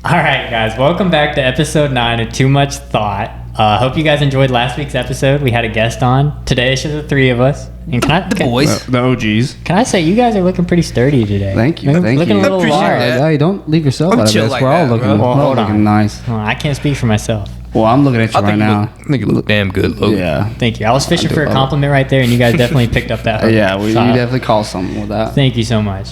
All right, guys, welcome back to episode 9 of Too Much Thought. Hope you guys enjoyed last week's episode. We had a guest on. Today it's just the three of us. And The boys. The OGs. Can I say you guys are looking pretty sturdy today? Thank you. Looking a little Appreciate large. that. Hey, don't leave yourself I'm out of chill this. like We're all that, looking, bro. we're all Hold looking on. nice. Oh, I can't speak for myself. Well, I'm looking at you right now. I think you look damn good, Logan. Yeah. Thank you. I was fishing do for a love compliment right there, and you guys definitely picked up that. Yeah, you shot. definitely call something with that. Thank you so much.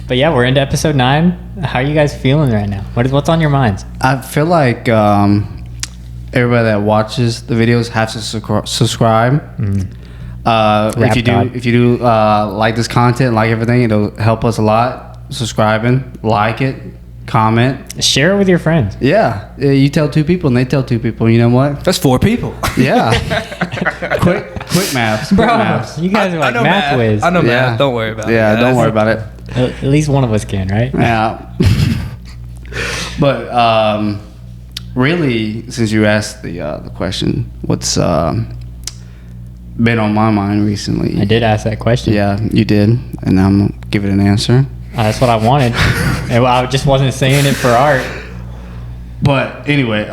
But yeah, we're into episode 9. How are you guys feeling right now? What's on your minds? I feel like everybody that watches the videos has to subscribe. If you do like this content, like everything, it'll help us a lot. Subscribing, like it, comment. Share it with your friends. Yeah, you tell 2 people and they tell 2 people. You know what? That's 4 people. Yeah. quick maths. Bro, Quick maths. you guys are like know math whiz. I know Yeah. math. Don't worry about it. Yeah, don't worry about it. At least one of us can, right? Yeah. But really, since you asked the question, what's been on my mind recently? I did ask that question. Yeah, you did, and I'm gonna give it an answer. That's what I wanted. And I just wasn't saying it for art. But anyway,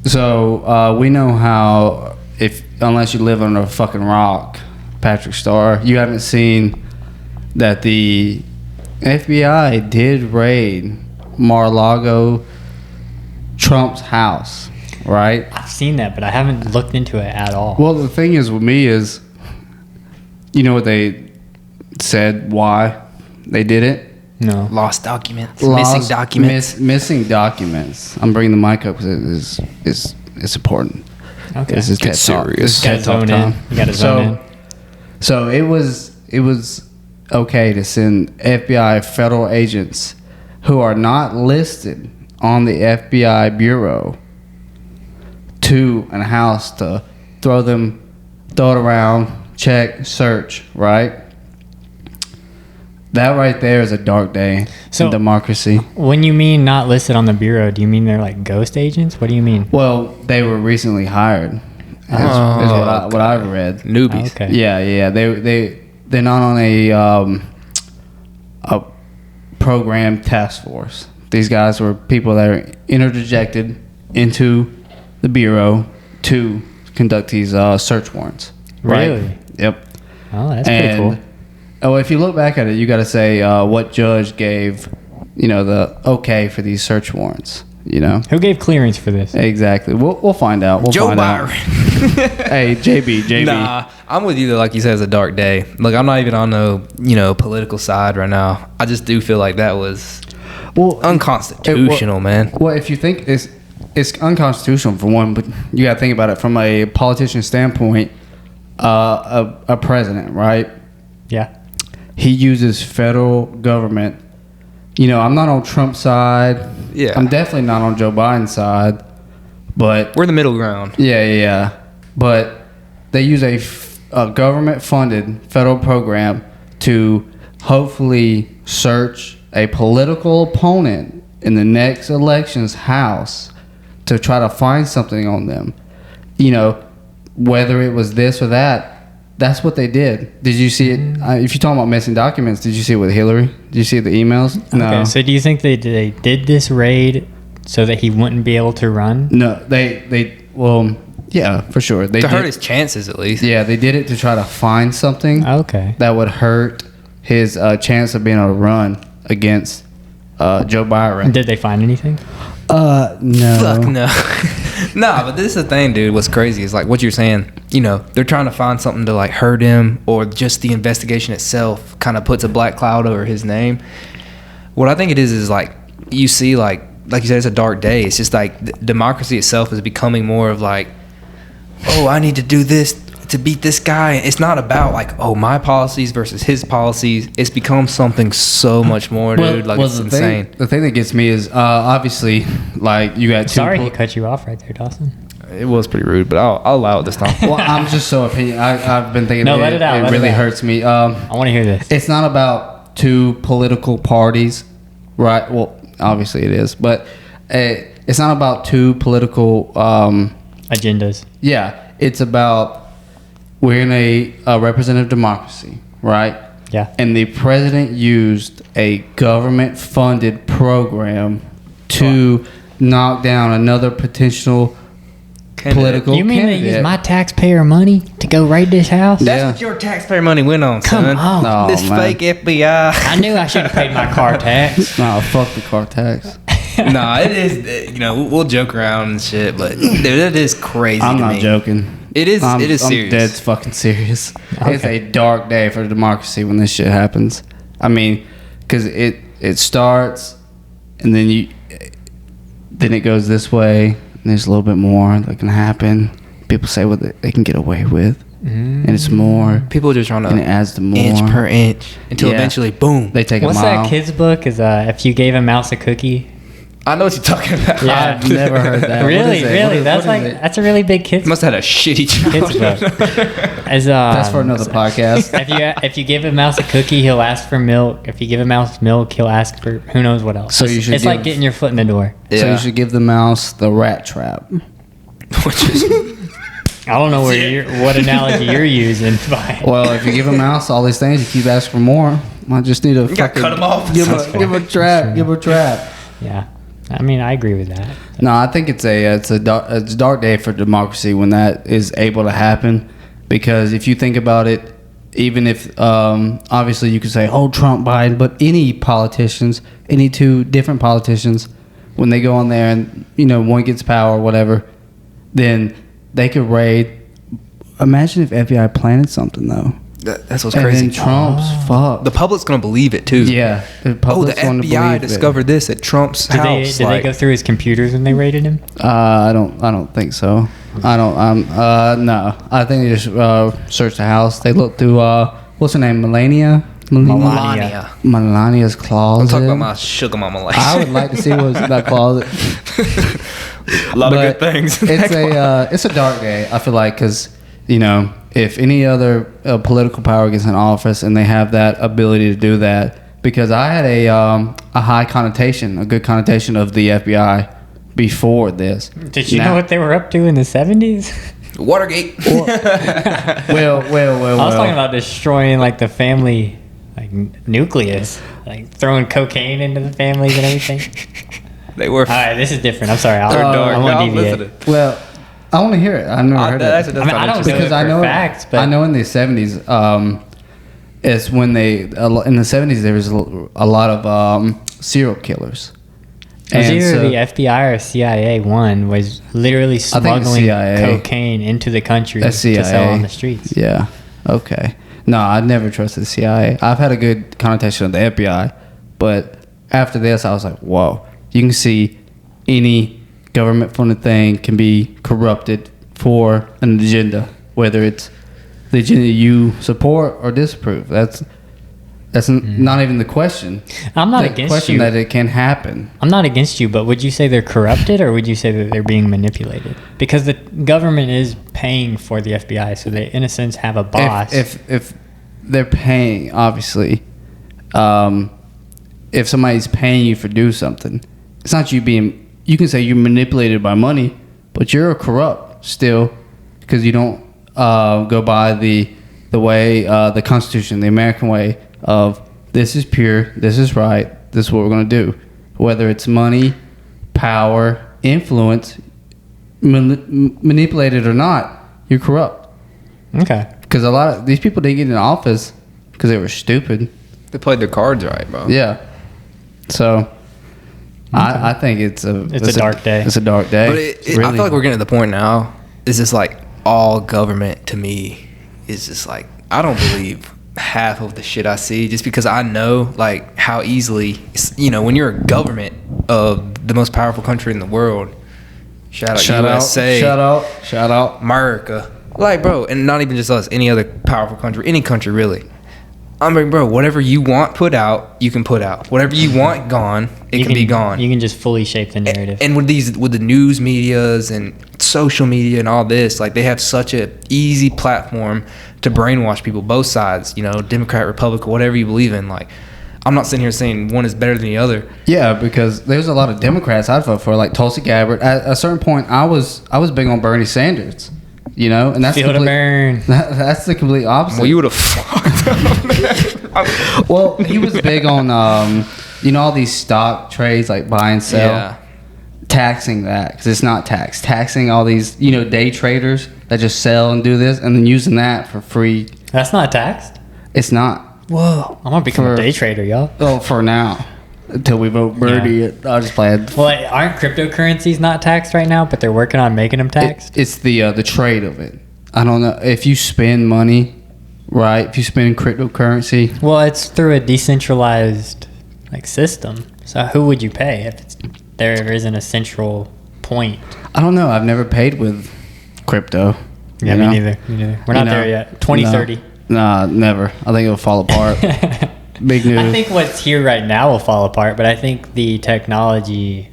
so we know how unless you live under a fucking rock, Patrick Starr, you haven't seen that the FBI did raid Mar-a-Lago, Trump's house, right? I've seen that, but I haven't looked into it at all. Well, the thing is with me is, you know what they said why they did it? No. Lost documents. Missing documents. Missing documents. I'm bringing the mic up because it's important. Okay. This is Get TED Talk. serious. This is You gotta TED Talk zone time. in. You gotta zone in. So it was okay to send FBI federal agents who are not listed on the FBI bureau to a house to throw it around, check, search, right? That right there is a dark day in democracy. When you mean not listed on the bureau, do you mean they're like ghost agents? What do you mean? Well, they were recently hired. Is what I've read. Newbies. Okay. Yeah. They're not on a program task force. These guys were people that are interjected into the bureau to conduct these search warrants. Right? Really? Yep. Oh, that's pretty cool. If you look back at it, you got to say what judge gave, the okay for these search warrants. Who gave clearance for this? Exactly. We'll find out. Joe Byron. Hey, JB. Nah, I'm with you though. Like you said, it's a dark day. Look, I'm not even on the political side right now. I just do feel like that was unconstitutional, man. Well, if you think it's unconstitutional for one, but you got to think about it from a politician standpoint. A president, right? Yeah. He uses federal government. I'm not on Trump's side. Yeah. I'm definitely not on Joe Biden's side. But We're the middle ground. yeah. But they use a government-funded federal program to hopefully search a political opponent in the next election's house to try to find something on them. Whether it was this or that. That's what they did. Did you see it? If you're talking about missing documents, did you see it with Hillary? Did you see the emails? No. Okay, so do you think they did this raid so that he wouldn't be able to run? No, well, yeah, for sure. They To did, hurt his chances, at least. Yeah, they did it to try to find something Okay. that would hurt his chance of being able to run against Joe Byron. Did they find anything? No. Fuck no. Nah, but this is the thing, dude. What's crazy is like what you're saying. They're trying to find something to like hurt him, or just the investigation itself kind of puts a black cloud over his name. What I think it is like you see, like you said, it's a dark day. It's just like democracy itself is becoming more of like, oh, I need to do this to beat this guy. It's not about like, oh, my policies versus his policies. It's become something so much more, dude. It's insane. The thing that gets me is obviously like you got two. Sorry he cut you off right there, Dawson. It was pretty rude, but I'll allow it this time. Well, I'm just so opinion. I've been thinking. No, let it out, It let really it out. hurts me. I want to hear this. It's not about two political parties, right? Well, obviously it is, but it's not about two political Agendas. Yeah, it's about we're in a representative democracy, right? Yeah. And the president used a government-funded program to knock down another potential political You mean candidate. they use my taxpayer money to go raid this house? That's Yeah. what your taxpayer money went on, Come son. on. No, This man. fake FBI. I knew I should have paid my car tax. No, fuck the car tax. Nah, it is. You know, we'll joke around and shit, but dude, it is crazy. I'm to not me. joking. It is. I'm serious. dead fucking serious. It's Okay. a dark day for democracy when this shit happens. I mean, because it starts, and then it goes this way, and there's a little bit more that can happen. People say what they can get away with, and it's more, People are just trying and it to adds to more. inch per inch until Yeah. eventually, boom. They take What's a mile. that kid's book? Is if you gave a mouse a cookie. I know what you're talking about. Yeah. I've never heard that. What Really, is it? really, What that's is like it? that's a really big kid's Must have had a shitty kid's child. book. As, That's for another podcast. If you give a mouse a cookie, he'll ask for milk. If you give a mouse milk, he'll ask for who knows what else. So you should it's like give- getting your foot in the door. So Yeah. you should give the mouse the rat trap. Which is, I don't know what analogy you're using. But Well, if you give a mouse all these things, you keep asking for more. I just need to you gotta cut him off. give That's a fair. trap. Give a trap. yeah, I mean I agree with that. No, I think it's a dark day for democracy when that is able to happen, because if you think about it, even if obviously you could say, oh, Trump, Biden, but any politicians, any two different politicians, when they go on there and one gets power or whatever, then they could raid. Imagine if FBI planted something though, That's what's and crazy. then Trump's fucked. The public's gonna believe it too. Yeah, the Oh, the public's going to FBI believe it. discovered this at Trump's Did house. they go through his computers when they raided him? I don't think so. I don't. No. I think they just searched the house. They looked through. What's her name? Melania. Melania. Melania's I'm closet. talking about my sugar mama life. I would like to see what's in that closet. A lot But of good things. It's a dark day. I feel like because if any other political power gets in office and they have that ability to do that, because I had a high connotation, a good connotation of the FBI before this. Did you Now- know what they were up to in the 70s? Watergate. Well. I was talking about destroying like the family nucleus, like throwing cocaine into the families and everything. They were. All right, this is different. I'm sorry. They're dark. I No, won't I'm deviate. listening. Well, I want to hear it. I've never heard That's it. what I mean, I don't interesting. Because know I for know facts, but I know in the 70s, it's when in the 70s there was a lot of serial killers. it was And either so- the FBI or CIA. One was literally think the smuggling CIA. cocaine into the country That's to sell CIA. on the streets. Yeah. Okay. No, I never trusted the CIA. I've had a good connotation of the FBI, but after this, I was like, whoa. You can see any government-funded thing can be corrupted for an agenda, whether it's the agenda you support or disapprove. That's not even the question. I'm not the against question you. that it can happen. I'm not against you, but would you say they're corrupted or would you say that they're being manipulated? Because the government is paying for the FBI, so they, in a sense, have a boss. If they're paying, obviously, if somebody's paying you for do something, it's not you being. You can say you're manipulated by money, but you're corrupt still because you don't go by the way, the Constitution, the American way of this is pure, this is right, this is what we're going to do. Whether it's money, power, influence, manipulated or not, you're corrupt. Okay. Because a lot of these people didn't get in office because they were stupid. They played their cards right, bro. Yeah. So I think it's a dark day. It's a dark day. But It's I really- feel like we're getting to the point now. It's just like all government to me is just like I don't believe half of the shit I see just because I know like how easily when you're a government of the most powerful country in the world. Shout out USA. Shout out. America. Like, bro, and not even just us, any other powerful country, any country really. I mean, bro, whatever you want put out, you can put out. Whatever you want gone, it can be gone. You can just fully shape the narrative. And with the news medias and social media and all this, like they have such a easy platform to brainwash people, both sides, Democrat, Republican, whatever you believe in. Like, I'm not sitting here saying one is better than the other. Yeah, because there's a lot of Democrats I'd vote for, like Tulsi Gabbard. At a certain point, I was big on Bernie Sanders, and that's Feel to burn. That's the complete opposite. Well, you would have fucked up. Well, he was big on all these stock trades like buy and sell. Yeah. Taxing that because it's not taxed. Taxing all these day traders that just sell and do this, and then using that for free. That's not taxed? It's not. Whoa. I'm going to become a day trader, y'all. Oh, for now. Until we vote Birdie, I'll just play it. Well, aren't cryptocurrencies not taxed right now, but they're working on making them taxed? It's the trade of it. I don't know. If you spend money, right? If you spend cryptocurrency. Well, it's through a decentralized system. So who would you pay if there isn't a central point? I don't know. I've never paid with crypto. Yeah, me neither. We're not there yet. 2030. Nah, never. I think it'll fall apart. Big news. I think what's here right now will fall apart, but I think the technology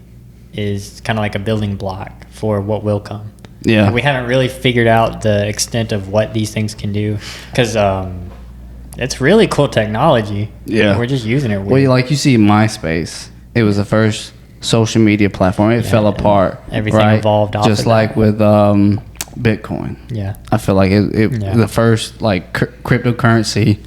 is kind of like a building block for what will come. Yeah. We haven't really figured out the extent of what these things can do because it's really cool technology. Yeah. We're just using it weird. Well, you see MySpace. It was the first social media platform. It fell apart. Everything evolved off just of like that. with Bitcoin. Yeah. I feel like the first cryptocurrency,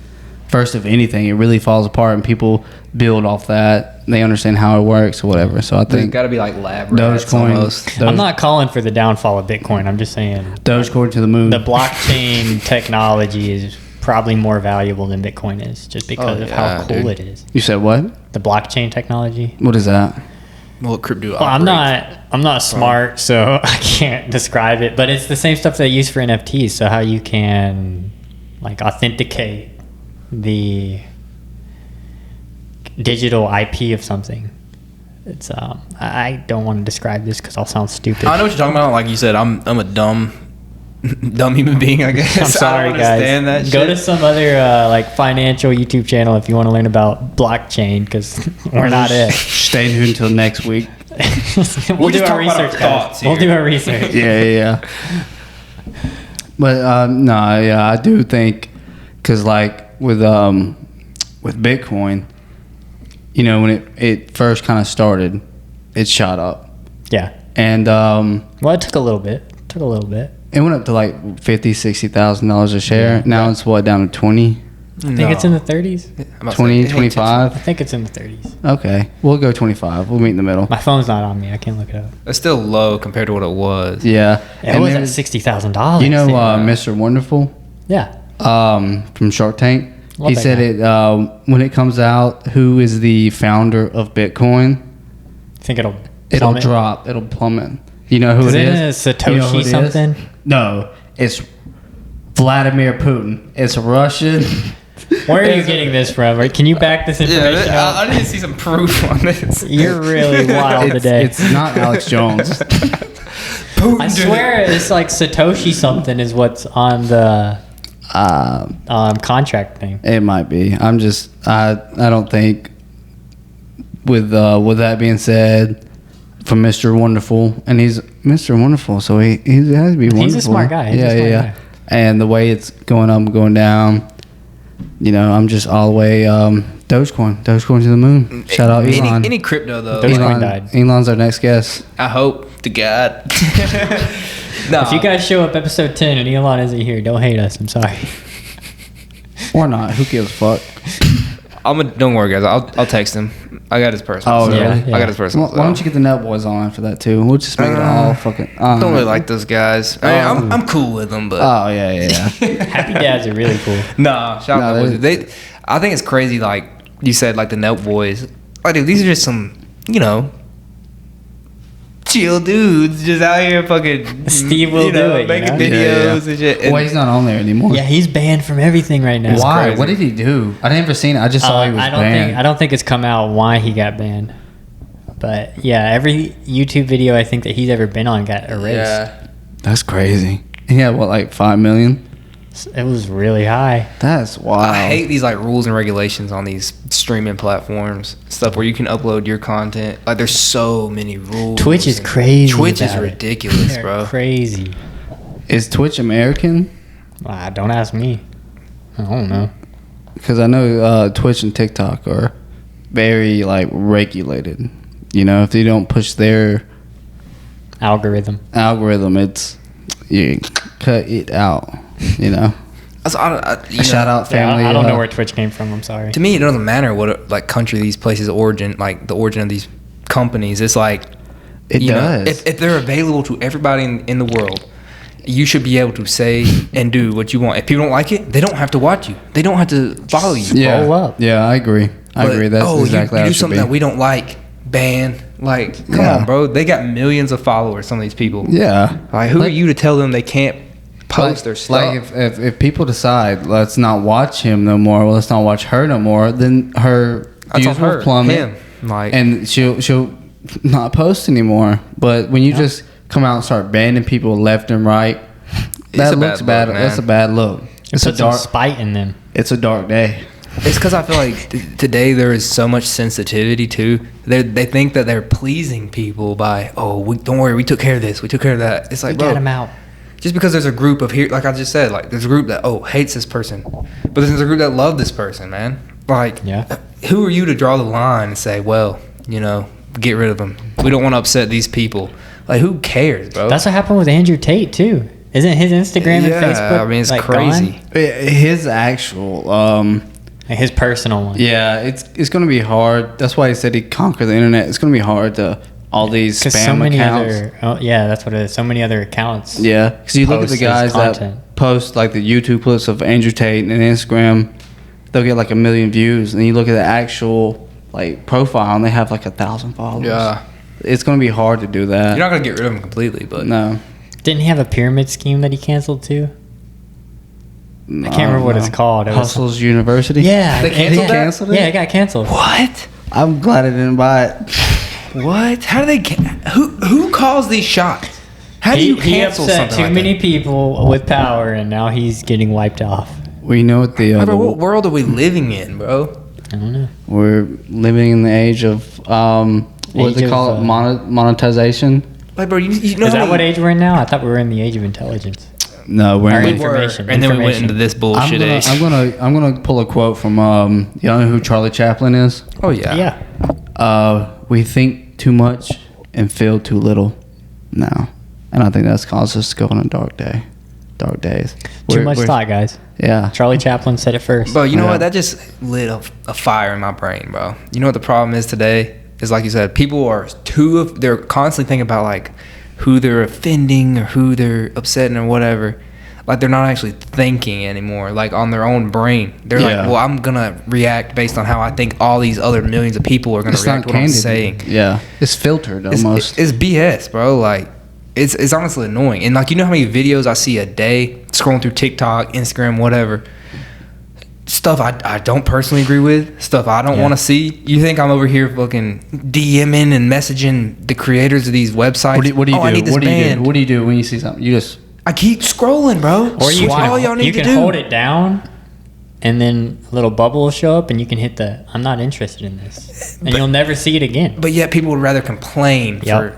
first of anything, it really falls apart and people build off that. They understand how it works or whatever. So I There's think got to be like lab rats Dogecoin. almost. I'm not calling for the downfall of Bitcoin. I'm just saying Dogecoin to the moon. the blockchain technology is probably more valuable than Bitcoin is just because of how cool it is. You said what? The blockchain technology. What is that? Well, crypto. Well, I'm not smart, so I can't describe it. But it's the same stuff they use for NFTs. So how you can authenticate the digital IP of something. It's I don't want to describe this because I'll sound stupid. I know what you're talking about. Like you said, I'm a dumb human being. I guess. I'm sorry, I don't understand guys. that Go shit. to some other financial YouTube channel if you want to learn about blockchain because we're not it. Stay tuned until next week. We'll do just our talk about our research, guys. thoughts We'll here. do our research. Yeah. But I do think because with Bitcoin, when it first kind of started, it shot up. Yeah. And Well, it took a little bit. it went up to $50,000-$60,000 a share. Now it's down to 20, I think it's in the 30s. 20, 25. I think it's in the 30s. Okay, we'll go 25. We'll meet in the middle. My phone's not on me. I can't look it up. It's still low compared to what it was. Yeah, It was at there's- $60,000. You know, Mr. Wonderful, Yeah. from Shark Tank. Love He that said guy. when it comes out, who is the founder of Bitcoin? I think it'll plummet. Drop. It'll plummet. You know who it Isn't is? it Satoshi You know who it is? something? No, it's Vladimir Putin. It's Russian. Where are you getting this from? Or can you back this information up? I need to see some proof on this. You're really wild today. It's not Alex Jones. Putin I did swear it. it's like Satoshi something is what's on the contract thing. It might be. I don't think. With that being said, from Mr. Wonderful, and he's Mr. Wonderful, so he has to be wonderful. He's a smart guy. He's a smart guy. And the way it's going up and going down, I'm just all the way Dogecoin to the moon. Shout out Elon. Any crypto though. Dogecoin died. Elon's our next guest. I hope to God. No. If you guys show up episode 10 and Elon isn't here, don't hate us. I'm sorry. Or not. Who gives a fuck? Don't worry, guys. I'll text him. I got his personal. Oh, cell. really? I got his personal. Why don't you get the Nut Boys on after that too? We'll just make it all fucking. I don't really like those guys. I'm cool with them, but Oh yeah. Happy Dads are really cool. nah. Shout out No, to the boys. I think it's crazy. Like you said, like the Net Boys. Like dude, these are just some, chill dudes just out here fucking. Steve will do it, making you know? videos and shit. And Well, he's not on there anymore. Yeah, he's banned from everything right now. Why? crazy. What did he do? I never seen it. I just saw he was I banned. don't think it's come out why he got banned. But yeah, every YouTube video I think that he's ever been on got erased. Yeah. That's crazy. He had what, 5 million? It was really high. That's wild. I hate these rules and regulations on these streaming platforms, stuff where you can upload your content. Like there's so many rules. Twitch is and- crazy. Twitch is about it. ridiculous, They're bro. Crazy. Is Twitch American? Don't ask me. I don't know. Because I know Twitch and TikTok are very regulated. If they don't push their Algorithm. algorithm, you cut it out. Shout out family. I don't know where Twitch came from. I'm sorry. To me, it doesn't matter what like country these places origin, like the origin of these companies. It's like It does. If they're available to everybody in the world, you should be able to say and do what you want. If people don't like it, they don't have to watch you. They don't have to follow you. Yeah, Roll up. yeah, I agree. I agree. That's exactly you how do it should something be. that we don't like, ban. Like, come Yeah. on, bro. They got millions of followers. Some of these people. Yeah. Like, who are you to tell them they can't post their stuff? Like if people decide let's not watch him no more, well, let's not watch her no more, then her That's views on her, will plummet, him. Like, and she'll not post anymore. But when you just come out and start banning people left and right, that a looks bad bad. look, That's a man. bad look. It It's a puts some dark. spite in them. It's a dark day. it's because I feel like today there is so much sensitivity too. They think that they're pleasing people by, don't worry, we took care of this, we took care of that. It's like, We bro, got them out. just because there's a group of here, like I just said, like there's a group that hates this person, but there's a group that love this person, man. Like, Yeah. who are you to draw the line and say, well, get rid of them? We don't want to upset these people. Like, who cares, bro? That's what happened with Andrew Tate too. Isn't his Instagram and Facebook? I mean, it's like, crazy. gone? His actual, Like his personal one. yeah, it's gonna be hard. That's why he said he'd conquer the internet. It's gonna be hard to all these Because spam so many accounts. that's what it is. So many other accounts. Yeah, because you look at Post the his guys content. that post like the YouTube clips of Andrew Tate and Instagram, they'll get like 1 million views, and you look at the actual like profile and they have like 1,000 followers. Yeah. It's gonna be hard to do that. You're not gonna get rid of them completely, but No, Didn't he have a pyramid scheme that he canceled too? I can't remember what it's called. It was- Hustles University. Yeah. They canceled yeah. that? Canceled it? Yeah, it got canceled. what? I'm glad I didn't buy it. What? How do they? Who calls these shots? How do you He cancel upset something too like many that? people with power, and now he's getting wiped off. We know what the Bro, what world are we living in, bro? I don't know. we're living in the age of what do Age they call of, it? Monetization. Like, bro, you know Is how that what many- age we're in now? I thought we were in the age of intelligence. No, we're Or in we the were, information, and then we went information. into this bullshit age. I'm gonna pull a quote from you know who Charlie Chaplin is? Oh yeah. Yeah. We think too much and feel too little now, and I think that's caused us to go on a dark days. Too much thought, guys. Yeah, Charlie Chaplin said it first. Bro, you know Yeah. what? That just lit a fire in my brain, bro. You know what the problem is today? Is like you said, people are they're constantly thinking about like who they're offending or who they're upsetting or whatever. Like they're not actually thinking anymore, like on their own brain. They're Yeah. like, well, I'm gonna react based on how I think all these other millions of people are gonna it's react not to what I'm candid. saying. Yeah, it's filtered almost. It's BS, bro. Like, it's honestly annoying. And like, you know how many videos I see a day scrolling through TikTok, Instagram, whatever. Stuff I don't personally agree with. Stuff I don't Yeah. want to see. You think I'm over here fucking DMing and messaging the creators of these websites? what do you I do? need this What do you do? banned. What do you do when you see something? You just I keep scrolling, bro. Or you That's all y'all can, need you to can do. hold it down, and then a little bubble will show up, and you can hit the "I'm not interested in this," and you'll never see it again. But yet people would rather complain Yep.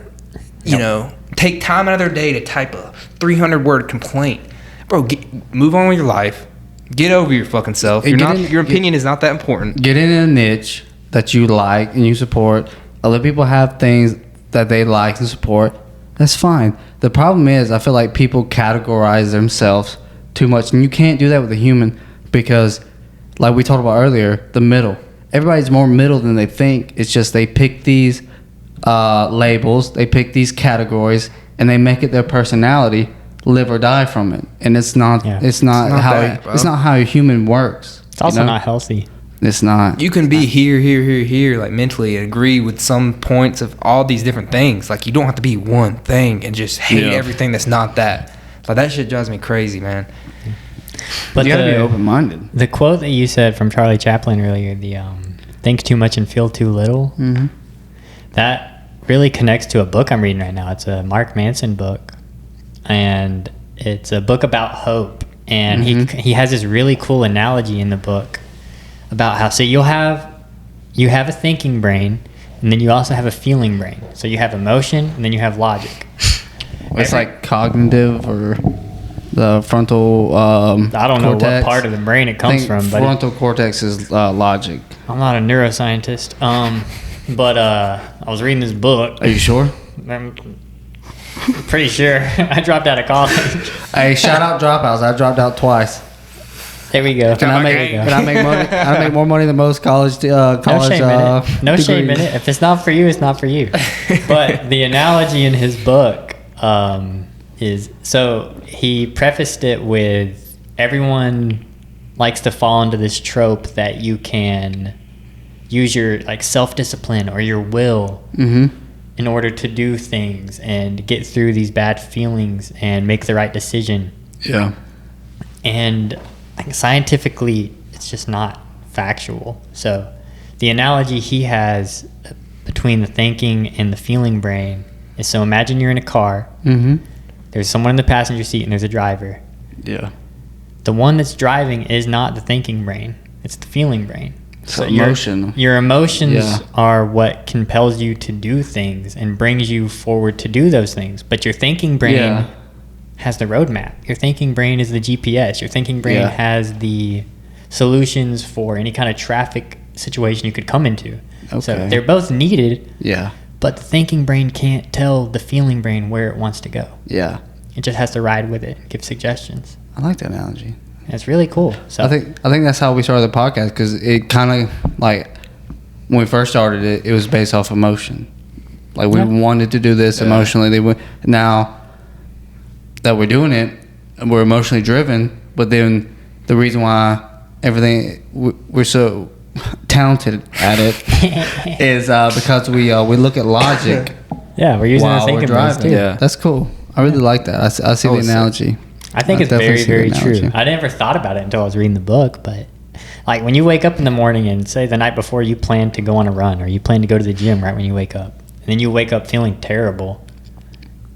for, take time out of their day to type a 300-word complaint. Bro, move on with your life. Get over your fucking self. Hey, Your opinion is not that important. get in a niche that you like and you support. Other people have things that they like and support. That's fine. The problem is, I feel like people categorize themselves too much, and you can't do that with a human because, like we talked about earlier, the middle. Everybody's more middle than they think. It's just they pick these labels, they pick these categories, and they make it their personality. Live or die from it, and it's not. Yeah. It's not not how. that, bro. It's not how a human works. It's also you know? not healthy. It's not. You can be here, like mentally agree with some points of all these different things. Like, you don't have to be one thing and just hate Yeah. everything that's not that. Like, that shit drives me crazy, man. But You gotta be open-minded. The quote that you said from Charlie Chaplin earlier, the "think too much and feel too little," Mm-hmm. that really connects to a book I'm reading right now. It's a Mark Manson book, and it's a book about hope. And he has this really cool analogy in the book about how you have a thinking brain, and then you also have a feeling brain. So you have emotion, and then you have logic. It's like cognitive or the frontal. I don't know what cortex. part of the brain it I comes think from, but frontal cortex is logic. I'm not a neuroscientist. But I was reading this book. Are you sure? I'm pretty sure I dropped out of college. Hey, shout out dropouts. I dropped out twice. There we go. Can I make money? I make more money than most college. No shame in it. No shame in it. If it's not for you, it's not for you. But the analogy in his book is, so he prefaced it with, everyone likes to fall into this trope that you can use your like self-discipline or your will in order to do things and get through these bad feelings and make the right decision. Yeah. And like, scientifically, it's just not factual. So the analogy he has between the thinking and the feeling brain is, so imagine you're in a car. There's someone in the passenger seat and there's a driver. Yeah. The one that's driving is not the thinking brain. It's the feeling brain. So emotion. Your emotions are what compels you to do things and brings you forward to do those things. But your thinking brain has the roadmap. Your thinking brain is the GPS. Your thinking brain has the solutions for any kind of traffic situation you could come into. Okay. So they're both needed. Yeah. But the thinking brain can't tell the feeling brain where it wants to go. Yeah. It just has to ride with it and give suggestions. I like that analogy. And it's really cool. So I think that's how we started the podcast, because it kind of, like, when we first started it, it was based off emotion. Like, we wanted to do this emotionally. Now that we're doing it, we're emotionally driven, but then the reason why we're so talented at it is because we look at logic. We're using the thinking brains too. Yeah, that's cool. I really like that. I see the analogy. I think it's very, very true. I never thought about it until I was reading the book, but like when you wake up in the morning and say the night before you plan to go on a run or you plan to go to the gym right when you wake up, and then you wake up feeling terrible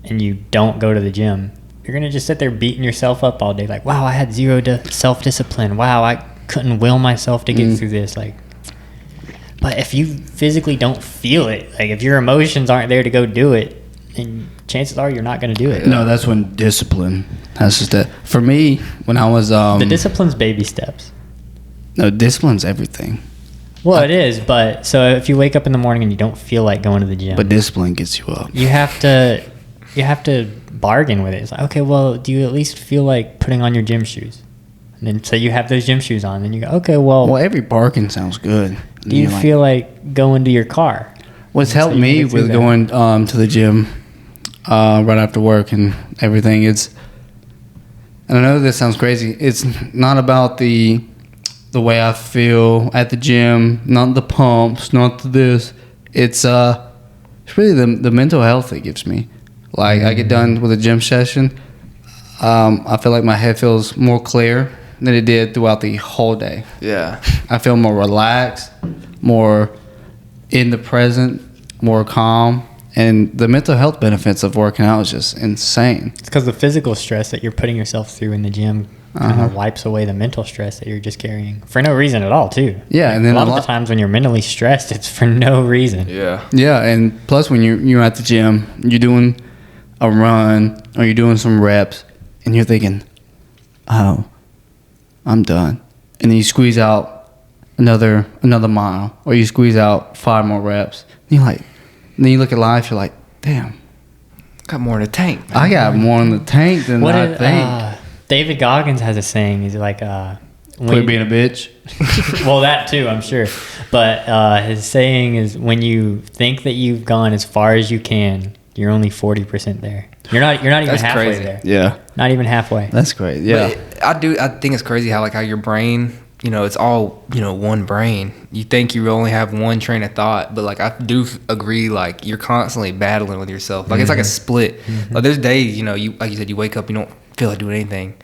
and you don't go to the gym, you're going to just sit there beating yourself up all day like, wow, I had zero self-discipline. Wow, I couldn't will myself to get through this. Like, but if you physically don't feel it, like if your emotions aren't there to go do it, then chances are you're not going to do it. No, that's when discipline has to step. For me, when I was the discipline's baby steps. No, discipline's everything. Well, it is, but so if you wake up in the morning and you don't feel like going to the gym, but discipline gets you up. You have to bargain with it. It's like, okay, well, do you at least feel like putting on your gym shoes? And then so you have those gym shoes on, then you go, okay, well, every bargain sounds good. Do you feel like going to your car? What's helped me with going to the gym right after work and everything, and I know this sounds crazy, it's not about the way I feel at the gym, not the pumps, not this. It's really the mental health it gives me. Like, I get done with a gym session, I feel like my head feels more clear than it did throughout the whole day. Yeah. I feel more relaxed, more in the present, more calm. And the mental health benefits of working out is just insane. It's because the physical stress that you're putting yourself through in the gym kind of wipes away the mental stress that you're just carrying for no reason at all, too. Yeah, and then a lot of the times when you're mentally stressed, it's for no reason. Yeah. Yeah, and plus when you're at the gym, you're doing a run or you're doing some reps, and you're thinking, oh, I'm done. And then you squeeze out another mile, or you squeeze out 5 more reps. And you're like, then you look at life, you're like, damn, got more in the tank, man. I got more in the tank than I think. David Goggins has a saying. He's like, quit being a bitch. Well, that too, I'm sure. But his saying is, when you think that you've gone as far as you can, you're only 40% there. You're not even That's halfway crazy. there. Yeah. Not even halfway. That's great. Yeah. But I think it's crazy how your brain, it's all, one brain. You think you only have one train of thought, but I do agree, you're constantly battling with yourself. It's like a split. Like, there's days, you like you said, you wake up, you don't feel like doing anything.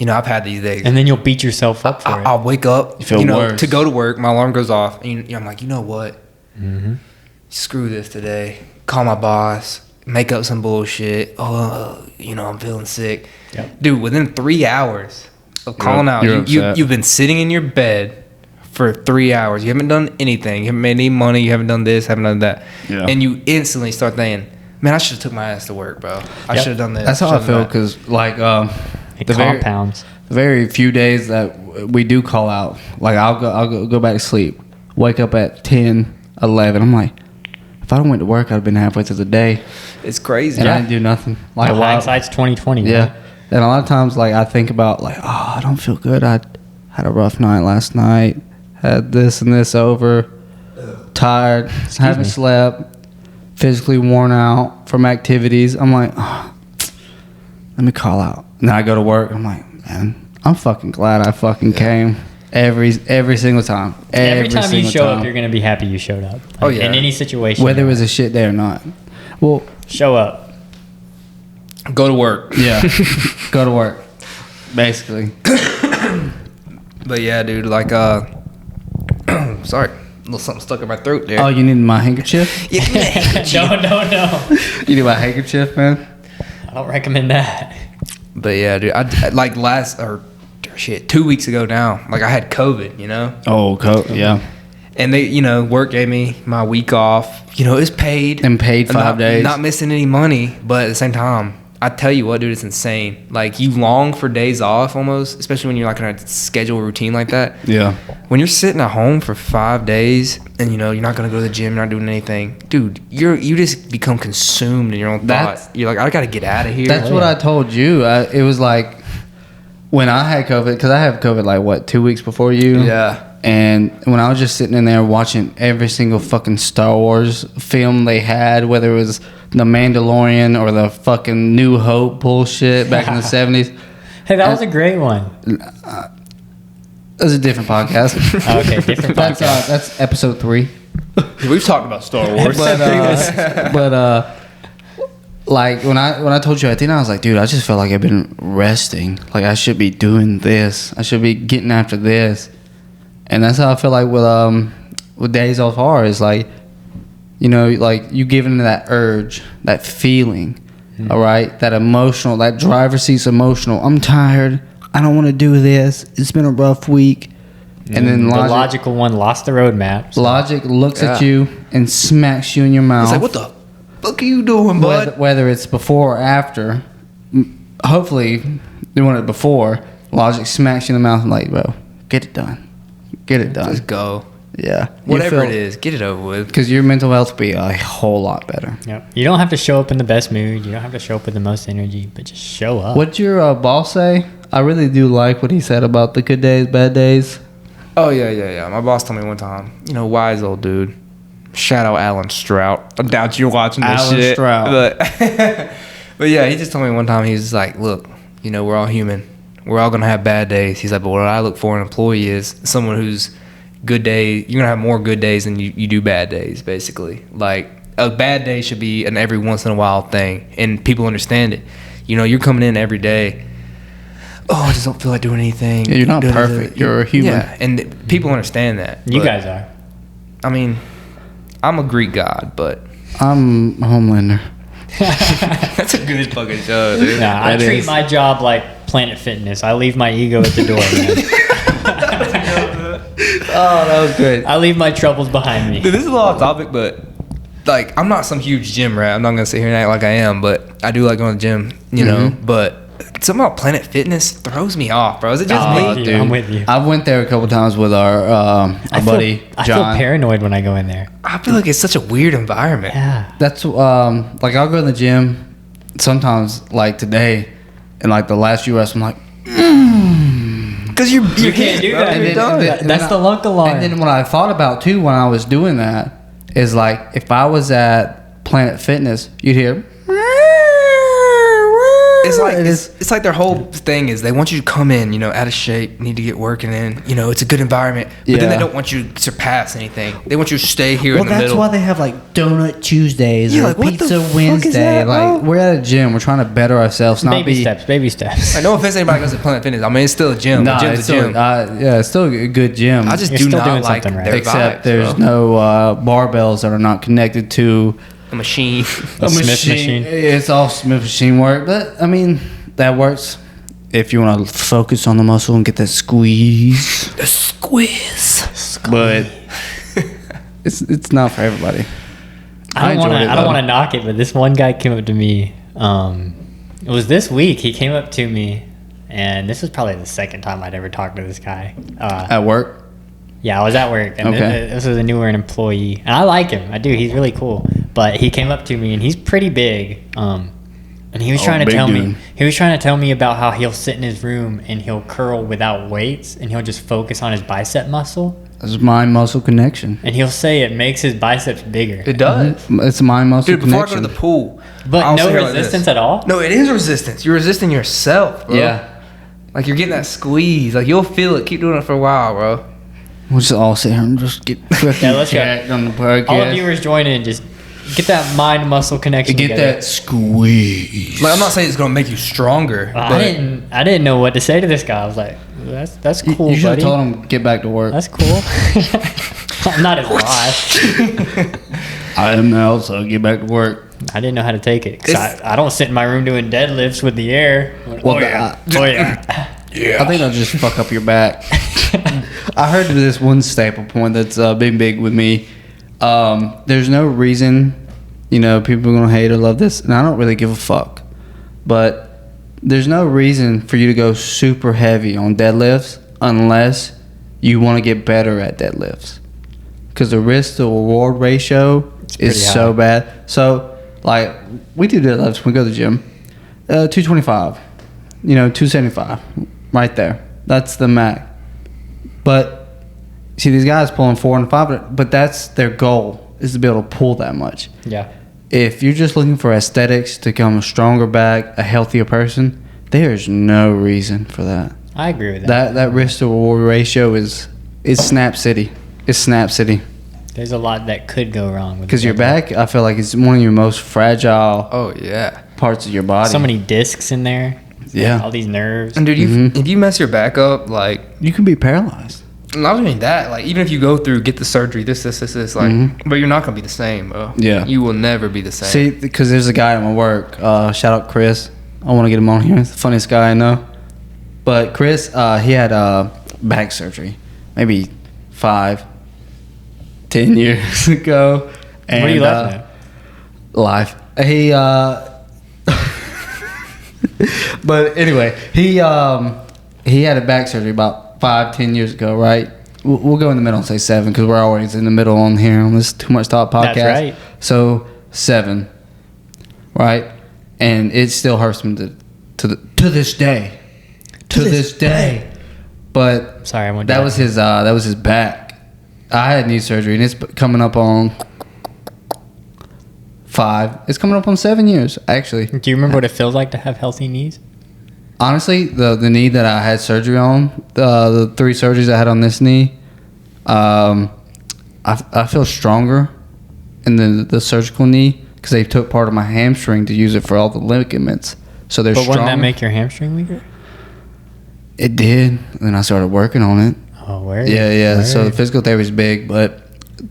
I've had these days. And then you'll beat yourself up for it. I'll wake up, you feel worse. To go to work, my alarm goes off, and I'm like, you know what? Screw this today. Call my boss, make up some bullshit. Oh, I'm feeling sick. Yep. Dude, within 3 hours of calling out, you've been sitting in your bed for 3 hours. You haven't done anything. You haven't made any money. You haven't done this, haven't done that. Yeah. And you instantly start thinking, man, I should have took my ass to work, bro. I should have done this. That's how I feel, because it compounds. Very few days that we do call out, I'll go back to sleep, wake up at 10, 11. I'm like, if I don't went to work, I'd have been halfway through the day. It's crazy. And I didn't do nothing. Hindsight's 20/20. Yeah. Man. And a lot of times, I think about, I don't feel good. I had a rough night last night. Had this and this over. Tired. Haven't slept. Physically worn out from activities. I'm like, oh, let me call out. And then I go to work. I'm like, man, I'm fucking glad I fucking came. Every single time. Every time you show up, you're going to be happy you showed up. Like, in any situation. Whether it was a shit day or not. Well, show up. Go to work. Yeah. Go to work. Basically. But yeah, dude, like, sorry. A little something stuck in my throat there. Oh, you need my handkerchief? No. You need my handkerchief, man? I don't recommend that. But yeah, dude, I like 2 weeks ago now, like I had COVID, you know? Oh, yeah. And they, work gave me my week off. It's paid. And paid 5 days. Not missing any money, but at the same time, I tell you what, dude, it's insane. Like, you long for days off almost, especially when you're like in a schedule routine like that. Yeah. When you're sitting at home for 5 days and, you're not going to go to the gym, you're not doing anything. Dude, you just become consumed in your own thoughts. You're like, I got to get out of here. That's what I told you. It was like when I had COVID, because I had COVID 2 weeks before you? Yeah. And when I was just sitting in there watching every single fucking Star Wars film they had, whether it was The Mandalorian or the fucking New Hope bullshit back in the 70s. Hey, that was a great one. It was a different podcast. Okay, different podcast. That's episode 3. We've talked about Star Wars. but like when I told you at the end, I was like, dude, I just felt like I've been resting. Like I should be doing this. I should be getting after this. And that's how I feel like with days off are. Is like, like you give into that urge, that feeling, all right? That emotional, that driver's seat's emotional. I'm tired. I don't want to do this. It's been a rough week. And then the logical one lost the roadmap. So. Logic looks at you and smacks you in your mouth. It's like, what the fuck are you doing, bud? Whether it's before or after, hopefully they want it before. Logic smacks you in the mouth and like, bro, get it done. Get it done. Just go. Yeah. Whatever it is, get it over with. Because your mental health will be a whole lot better. Yep. You don't have to show up in the best mood. You don't have to show up with the most energy, but just show up. What'd your boss say? I really do like what he said about the good days, bad days. Oh, yeah. My boss told me one time, wise old dude. Shout out Alan Strout. I doubt you're watching this shit. Alan Strout. But yeah, he just told me one time, he was like, look, we're all human. We're all going to have bad days. He's like, but what I look for in an employee is someone who's good day. You're going to have more good days than you do bad days, basically. Like, a bad day should be an every once in a while thing, and people understand it. You're coming in every day. Oh, I just don't feel like doing anything. Yeah, you're not perfect. You're a human. Yeah, and people understand that. You guys are. I mean, I'm a Greek god, but I'm a Homelander. that's a good fucking show, dude. Nah, I treat my job like Planet Fitness. I leave my ego at the door, man. Oh, that was good. I leave my troubles behind me. Dude, this is a little off topic, but like, I'm not some huge gym rat. I'm not gonna sit here and act like I am, but I do like going to the gym, know. But something about Planet Fitness throws me off, bro. Is it just me? Dude, I'm with you. I went there a couple times with our buddy John. I feel paranoid when I go in there. I feel like it's such a weird environment. Yeah. That's like I'll go in the gym sometimes, like today, and like the last few reps, I'm like, because you can't do that. And then That's the lunk alarm. And then what I thought about too when I was doing that is like if I was at Planet Fitness, you'd hear. It's like their whole thing is they want you to come in, out of shape, need to get working in. It's a good environment, but then they don't want you to surpass anything. They want you to stay here in the middle. Well, that's why they have like Donut Tuesdays or like, what the Pizza fuck Wednesday. is that, like we're at a gym, we're trying to better ourselves, not baby steps. I no offense to anybody who goes to Planet Fitness. I mean, it's still a gym. Nah, The gym's it's a gym. still, it's still a good gym. I just You're do still not doing like something right. their except vibes, there's bro. no barbells that are not connected to A machine. A Smith machine. It's all Smith machine work, but I mean that works if you want to focus on the muscle and get that squeeze. The squeeze. But it's not for everybody. I don't want to knock it, but this one guy came up to me. It was this week. He came up to me, and this was probably the second time I'd ever talked to this guy. At work? Yeah, I was at work, and Okay. this was a newer employee, and I like him. I do. He's really cool. But he came up to me, and he's pretty big. And he was trying to big tell me. dude. He was trying to tell me about how he'll sit in his room and he'll curl without weights, and he'll just focus on his bicep muscle. It's mind muscle connection. And he'll say it makes his biceps bigger. It does. It's mind muscle Dude, before I connection. go to the pool. But I'll no sit here like resistance this. at all? No, it is resistance. You're resisting yourself, bro. Yeah. Like you're getting that squeeze. Like you'll feel it. Keep doing it for a while, bro. We'll just all sit here and just get Yeah, let's go. jacked on the podcast. All the viewers join in. Just get that mind-muscle connection Get together. that squeeze. Like I'm not saying it's gonna make you stronger. I but didn't know what to say to this guy. I was like, that's cool, You should have buddy. told him get back to work. That's cool. I'm not his boss. I am now, so get back to work. I didn't know how to take it because I don't sit in my room doing deadlifts with the air. Well, oh yeah. I think I'll just fuck up your back. I heard this one staple point that's been big with me. There's no reason, people are gonna hate or love this, and I don't really give a fuck. But there's no reason for you to go super heavy on deadlifts unless you want to get better at deadlifts. Because the risk to reward ratio is so bad. So, like, we do deadlifts when we go to the gym. 225, 275, right there. That's the max. But see, these guys pulling 4 and 5, but that's their goal, is to be able to pull that much. Yeah. If you're just looking for aesthetics to become a stronger back, a healthier person, there's no reason for that. I agree with that. That risk to reward ratio is Snap City. It's Snap City. There's a lot that could go wrong with Because your deadlift. back, I feel like, is one of your most fragile oh yeah. parts of your body. So many discs in there. Yeah. All these nerves. And dude, if you mess your back up, like You can be paralyzed. not only that, like even if you go through get the surgery, this, like, but you're not gonna be the same, bro. Yeah. You will never be the same. See, because there's a guy at my work. Shout out Chris. I want to get him on here. He's the funniest guy I know. But Chris, he had back surgery, maybe 5, 10 years ago. And, What are you laughing at? Life. He. But anyway, he had a back surgery about 5, 10 years ago, right? We'll go in the middle and say 7 because we're always in the middle on here on this Too Much Talk podcast. That's right. So 7, right? And it still hurts him to this day. To this day. But Sorry, I went that down. was his back. I had knee surgery and it's coming up on 5. It's coming up on 7 years, actually. Do you remember what it feels like to have healthy knees? Honestly, the knee that I had surgery on, the 3 surgeries I had on this knee, I feel stronger in the surgical knee because they took part of my hamstring to use it for all the ligaments. So they're But stronger. wouldn't that make your hamstring weaker? It did. And then I started working on it. Oh, where? Yeah. So the physical therapy is big, but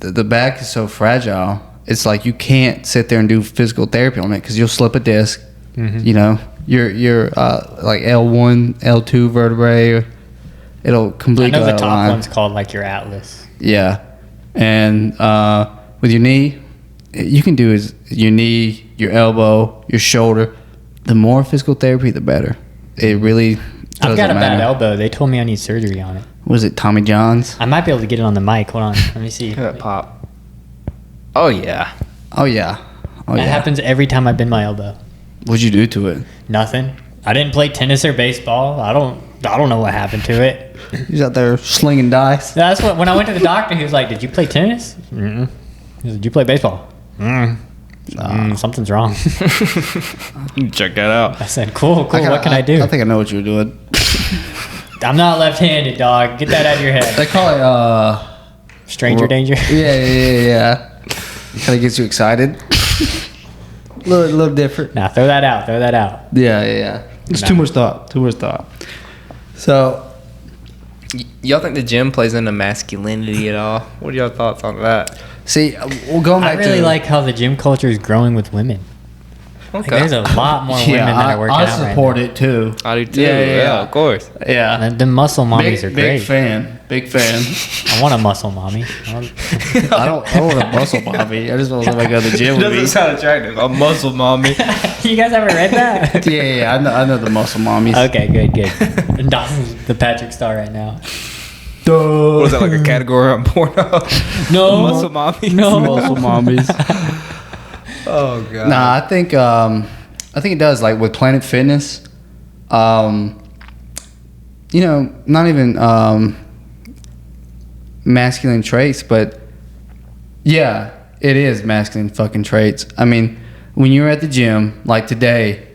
the back is so fragile. It's like you can't sit there and do physical therapy on it because you'll slip a disc. Mm-hmm. Your like L1, L2 vertebrae, it'll I completely know go the out of top line. one's called like your atlas. Yeah, and with your knee, you can do is your knee, your elbow, your shoulder. The more physical therapy, the better. It really doesn't I've got a bad matter. elbow. They told me I need surgery on it. Was it Tommy John's? I might be able to get it on the mic. Hold on. Let me see. Look at that pop. Oh yeah. Oh yeah. Oh That yeah. happens every time I bend my elbow. What'd you do to it? Nothing. I didn't play tennis or baseball. I don't know what happened to it. He's out there slinging dice. That's what when I went to the doctor, he was like, "Did you play tennis?" Mm-mm. He said, "Did you play baseball?" Something's wrong. Check that out. I said, "Cool. What can I do?" I think I know what you're doing. I'm not left-handed, dog. Get that out of your head. They call it Stranger danger. Yeah. Kind of gets you excited. little different. Nah, throw that out. Yeah. It's Nah. too much thought. So, Y'all think the gym plays into masculinity at all? What are y'all thoughts on that? see, we're going I back really to like how the gym culture is growing with women. Like, there's a lot more women that are working I out right support now. it too. I do too. Yeah. Of course. Yeah. And the muscle mommies are great. Big fan. I want a muscle mommy. I don't want a muscle mommy. I just want somebody to go to the gym with me. sound attractive. A muscle mommy. You guys ever read that? Yeah. I know the muscle mommies. Okay, good. And Dawson's the Patrick Star right now. What is that, like a category on porno? No. Muscle mommy? No. Muscle mommies. Oh, God. Nah, I think I think it does. Like with Planet Fitness, you know, not even masculine traits, but yeah, it is masculine fucking traits. I mean, when you're at the gym, like today,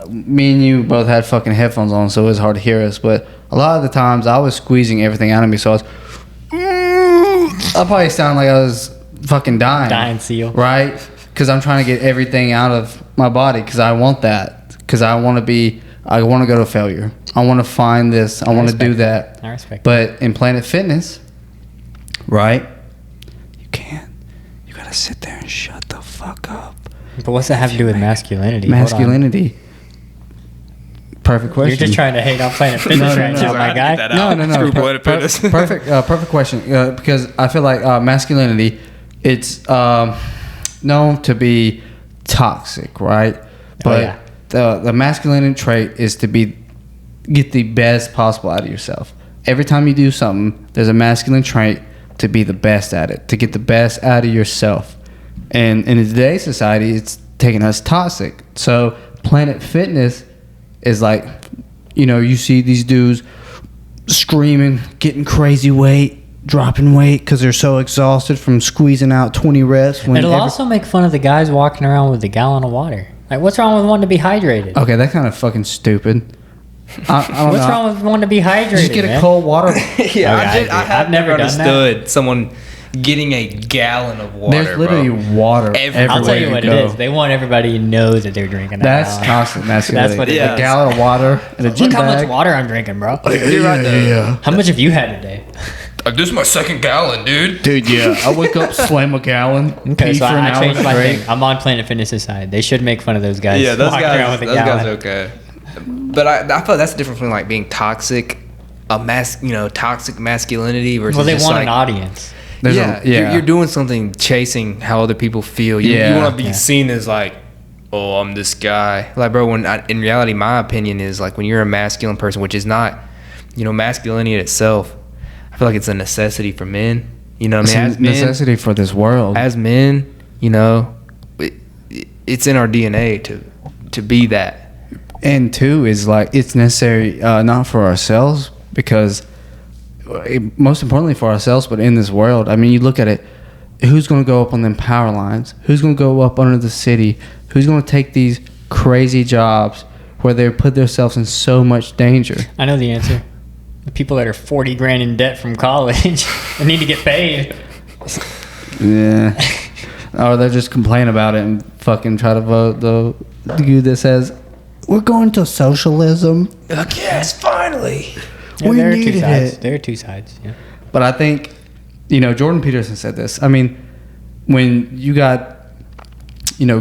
me and you both had fucking headphones on, so it was hard to hear us. But a lot of the times, I was squeezing everything out of me, so I probably sound like I was fucking dying seal, right? Because I'm trying to get everything out of my body, because I want that, because I want to go to failure. I want to find this. I want to do that. I respect But in Planet Fitness, right? You can't. You gotta sit there and shut the fuck up. But what's that have to do with masculinity? Masculinity. Perfect question. You're just trying to hate on Planet Fitness right now, my guy. No. Screw Planet Fitness. Perfect question. Because I feel like masculinity, it's known to be toxic, right? But the masculine trait is to get the best possible out of yourself. Every time you do something, there's a masculine trait to be the best at it, to get the best out of yourself. And in today's society, it's taking us toxic. So Planet Fitness is like, you know, you see these dudes screaming, getting crazy weight, dropping weight because they're so exhausted from squeezing out 20 reps. It'll also make fun of the guys walking around with a gallon of water. Like, what's wrong with wanting to be hydrated? Okay, that's kind of fucking stupid. I don't What's know. wrong with wanting to be hydrated? Just get man? a cold water. I've never done understood someone getting a gallon of water. There's literally water everywhere. I'll tell you what go. it is. They want everybody to know that they're drinking that. That's toxic masculinity. That's what it A is. gallon of water in a gym Look how bag. much water I'm drinking, bro. You're right there. How much have you had today? This is my second gallon, dude. Dude, yeah. I wake up, slam a gallon, Okay, pee so for an I hour changed my straight. thing. I'm on Planet Fitness' side. They should make fun of those guys. Yeah, those walking around guys. with a Those guys gallon. are okay. But I feel that's the difference between like being toxic, toxic masculinity versus. Well, they just want like, an audience. You're doing something chasing how other people feel. You want to be seen as like, oh, I'm this guy. Like, bro, in reality, my opinion is like when you're a masculine person, which is not, masculinity in itself. I feel like it's a necessity for men. You know what I mean? It's a necessity for this world. As men, it's in our DNA to be that. And two is like it's necessary not for ourselves because most importantly for ourselves, but in this world. I mean, you look at it. Who's going to go up on them power lines? Who's going to go up under the city? Who's going to take these crazy jobs where they put themselves in so much danger? I know the answer. The people that are 40 grand in debt from college and need to get paid. Yeah. Or they just complain about it and fucking try to vote the dude that says, we're going to socialism. Like, yes, finally. Yeah, We there are two needed sides. it. There are two sides. Yeah. But I think, Jordan Peterson said this. I mean, when you got,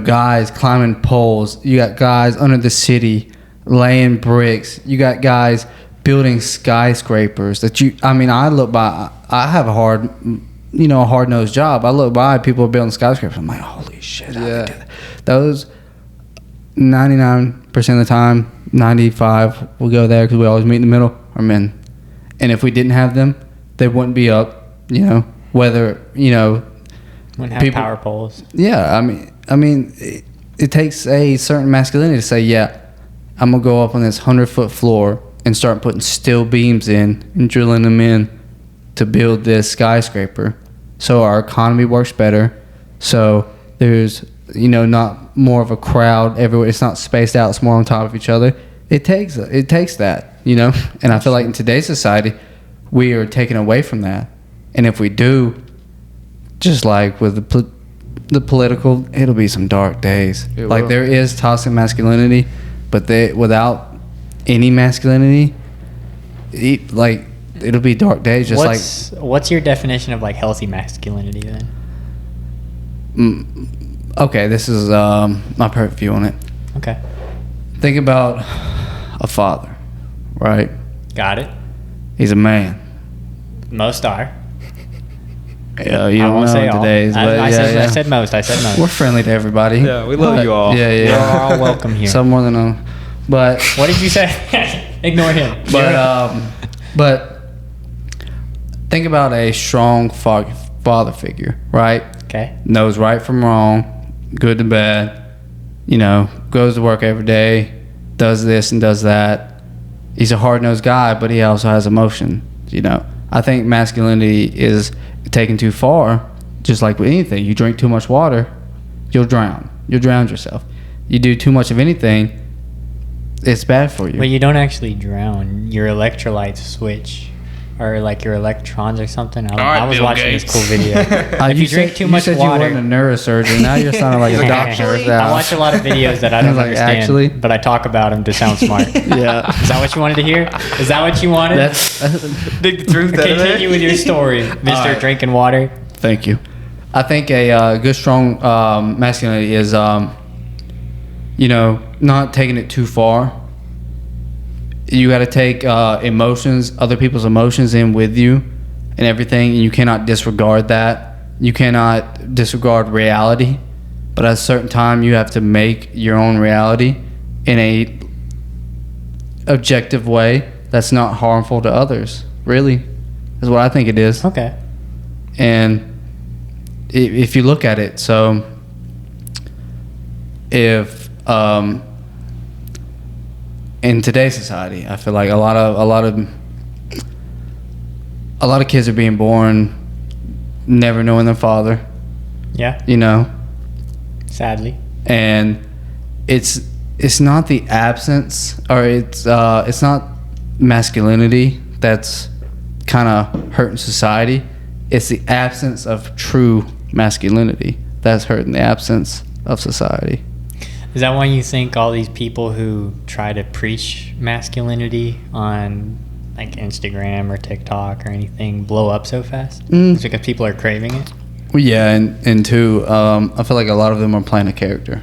guys climbing poles, you got guys under the city laying bricks, you got guys building skyscrapers I look by, I have a hard-nosed job. I look by, people are building skyscrapers. I'm like, holy shit. Yeah. Those 99% of the time, 95 will go there because we always meet in the middle, are men. And if we didn't have them, they wouldn't be up, whether, Wouldn't have people- power poles. Yeah, I mean, it takes a certain masculinity to say, yeah, I'm going to go up on this 100-foot floor and start putting steel beams in and drilling them in to build this skyscraper so our economy works better, so there's, not more of a crowd everywhere. It's not spaced out. It's more on top of each other. It takes that, and I feel like in today's society, we are taken away from that. And if we do, just like with the political, it'll be some dark days. Like there is toxic masculinity, but without any masculinity, it'll be dark days. What's your definition of like healthy masculinity then? Okay, this is my perfect view on it. Okay. Think about a father, right? Got it. He's a man. Most are. Yeah, you I don't won't know say all. today's, but I yeah. said most. We're friendly to everybody. Yeah, we love you all. Yeah. You're all welcome here. Some more than them. But What did you say? Ignore him. but think about a strong father figure, right? Okay. Knows right from wrong, good to bad. goes to work every day, does this and does that. He's a hard-nosed guy, but he also has emotion. I think masculinity is taken too far. Just like with anything, you drink too much water, you'll drown. You'll drown yourself. You do too much of anything, it's bad for you. But you don't actually drown. Your electrolytes switch, or like your electrons or something. I was watching this cool video. If you drink too much water, you weren't a neurosurgeon. Now you're sounding like a doctor. I watch a lot of videos that I don't understand, but I talk about them to sound smart. Yeah. Is that what you wanted to hear? Is that what you wanted? That's Dig the truth out of it. Continue with your story, Mr. right. Drinking Water. Thank you. I think a good, strong masculinity is, not taking it too far. You got to take other people's emotions in with you and everything, and you cannot disregard that. You cannot disregard reality, but at a certain time, you have to make your own reality in a objective way that's not harmful to others. Really, is what I think it is. Okay. And if you look at it, so if in today's society, I feel like a lot of kids are being born never knowing their father. Yeah. Sadly, and it's not the absence, or it's not masculinity that's kind of hurting society. It's the absence of true masculinity that's hurting the absence of society. Is that why you think all these people who try to preach masculinity on like Instagram or TikTok or anything blow up so fast? It's because people are craving it? Well, yeah, and two, I feel like a lot of them are playing a character.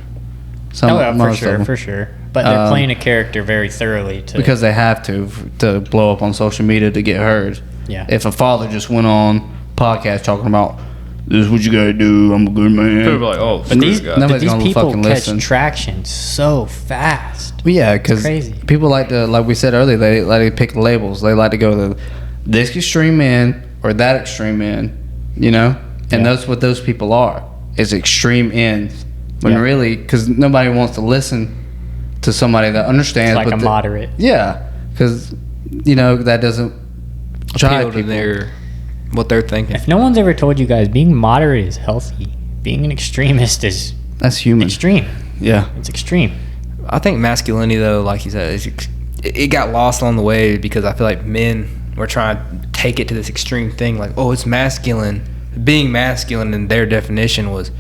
For sure. But they're playing a character very thoroughly because they have to blow up on social media to get heard. Yeah. If a father just went on podcast talking about, this is what you gotta do, I'm a good man. People be like, oh, But these gonna people fucking catch listen. traction so fast. Well, yeah, because crazy. People like to, like we said earlier, they like to pick labels. They like to go to this extreme end or that extreme end, And that's what those people are, is extreme ends. When really, because nobody wants to listen to somebody that understands. It's like a moderate. Yeah, because, that doesn't drive appeal to people. what they're thinking. If no one's ever told you guys, being moderate is healthy. Being an extremist is That's human. extreme. Yeah. It's extreme. I think masculinity, though, like you said, it got lost on the way because I feel like men were trying to take it to this extreme thing, like, oh, it's masculine. Being masculine in their definition was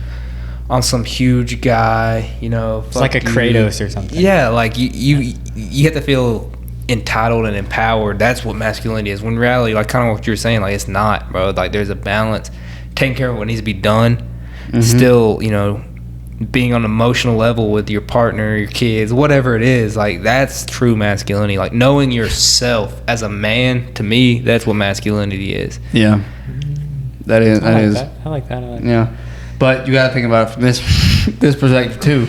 on some huge guy, It's like a Kratos or something. Yeah, like you have to feel entitled and empowered. That's what masculinity is. When in reality, like kind of what you're saying, like it's not, bro. Like there's a balance. Taking care of what needs to be done. Mm-hmm. Still, being on an emotional level with your partner, your kids, whatever it is, like that's true masculinity. Like knowing yourself as a man, to me, that's what masculinity is. Yeah. That is. I like that. Yeah. But you got to think about it from this perspective too,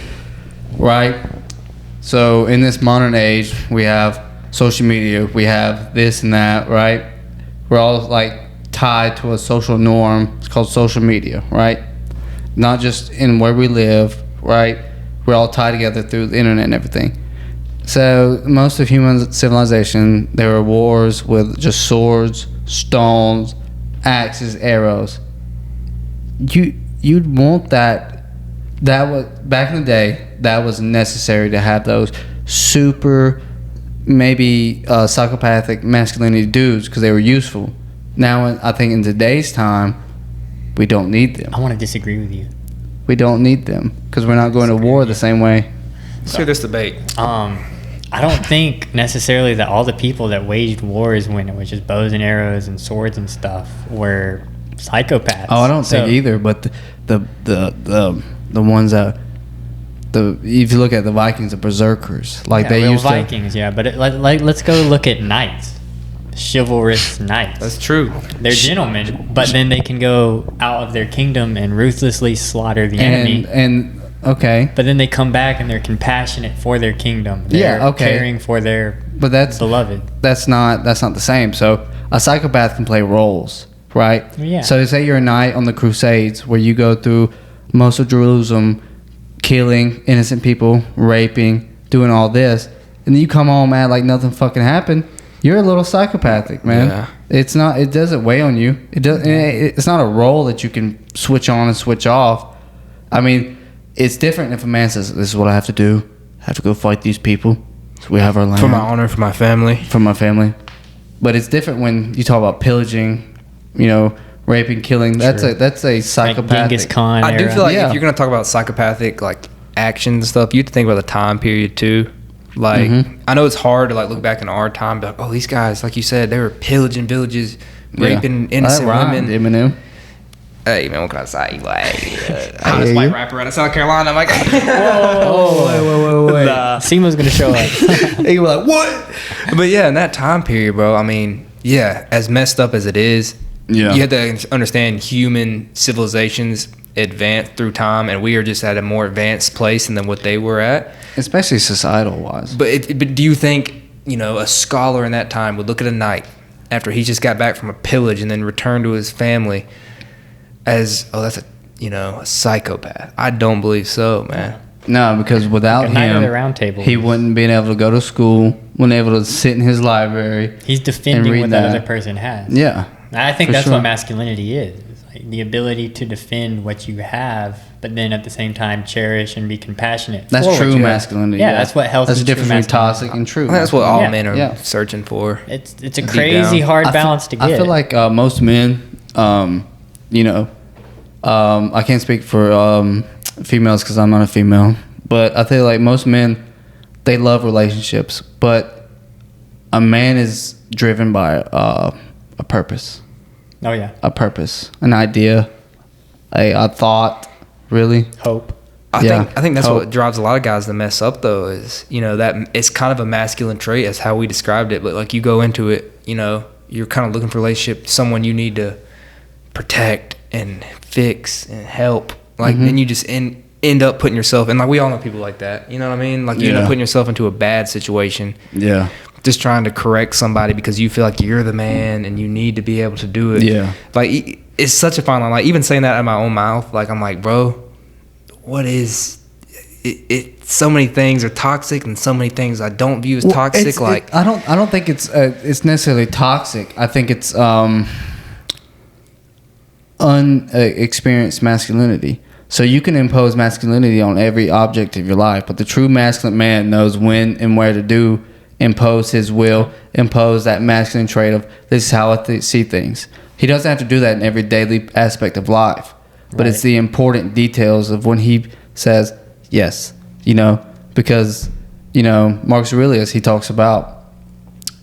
right? So in this modern age, we have social media, we have this and that, right? We're all like tied to a social norm. It's called social media, right? Not just in where we live, right? We're all tied together through the internet and everything. So most of human civilization, there were wars with just swords, stones, axes, arrows. You'd want that. That was back in the day. That was necessary to have those super, maybe psychopathic masculinity dudes because they were useful. Now, I think in today's time, we don't need them. I want to disagree with you. We don't need them because we're not going to war the same way. Let's hear this debate. I don't think necessarily that all the people that waged wars when it was just bows and arrows and swords and stuff were psychopaths. Oh, I don't think either. But the ones that if you look at the Vikings, the berserkers, like they used Vikings, to. yeah. But let's go look at knights, chivalrous knights. That's true. They're gentlemen, but then they can go out of their kingdom and ruthlessly slaughter the enemy. And okay, but then they come back and they're compassionate for their kingdom. They're caring for their beloved. That's not the same. So a psychopath can play roles, right? Yeah. So say you're a knight on the Crusades, where you go through most of Jerusalem, killing innocent people, raping, doing all this, and then you come home mad like nothing fucking happened. You're a little psychopathic, man. Yeah. It's not. It doesn't weigh on you. It does. It's not a role that you can switch on and switch off. I mean, it's different if a man says, "This is what I have to do. I have to go fight these people. So we have our land for my honor, for my family, for my family." But it's different when you talk about pillaging, raping, killing. That's a psychopathic. Like Genghis Khan I do era. feel like if you're gonna talk about psychopathic like actions and stuff, you have to think about the time period too. Like I know it's hard to like look back in our time, and be like, oh, these guys, like you said, they were pillaging villages, raping innocent women. Eminem. Hey man, what can I say? Like, hottest white rapper out of South Carolina. I'm like, wait. Nah. Seema's gonna show up. You were like, what? But yeah, in that time period, bro. I mean, yeah, as messed up as it is, you have to understand human civilizations advance through time, and we are just at a more advanced place than what they were at, especially societal wise. But do you think a scholar in that time would look at a knight after he just got back from a pillage and then returned to his family as that's a psychopath? I don't believe so, man. No, because without him, the round table. He wouldn't been able to go to school, wouldn't able to sit in his library. He's defending what that other person has. Yeah, I think that's what masculinity is. The ability to defend what you have, but then at the same time cherish and be compassionate. That's true masculinity. Yeah, that's what healthy. That's the difference between toxic and true. That's what all men are searching for. It's a crazy hard balance to get. I feel like most men, I can't speak for females because I'm not a female, but I feel like most men, they love relationships, but a man is driven by a purpose. Oh yeah, a purpose, an idea, a thought, really. Hope. I think that's what drives a lot of guys to mess up though, is that it's kind of a masculine trait as how we described it, but like you go into it, you're kind of looking for a relationship, someone you need to protect and fix and help, like then you just end up putting yourself, and like we all know people like that, you know what I mean, like you end up putting yourself into a bad situation, just trying to correct somebody because you feel like you're the man and you need to be able to do it. Like it's such a fine line. Like even saying that out of my own mouth, like I'm like, bro, what is it? So many things are toxic and so many things I don't view as toxic. I don't think it's necessarily toxic. I think it's unexperienced masculinity. So you can impose masculinity on every object of your life, but the true masculine man knows when and where to impose his will, impose that masculine trait of this is how I see things. He doesn't have to do that in every daily aspect of life, but it's the important details of when he says yes, because Marcus Aurelius, he talks about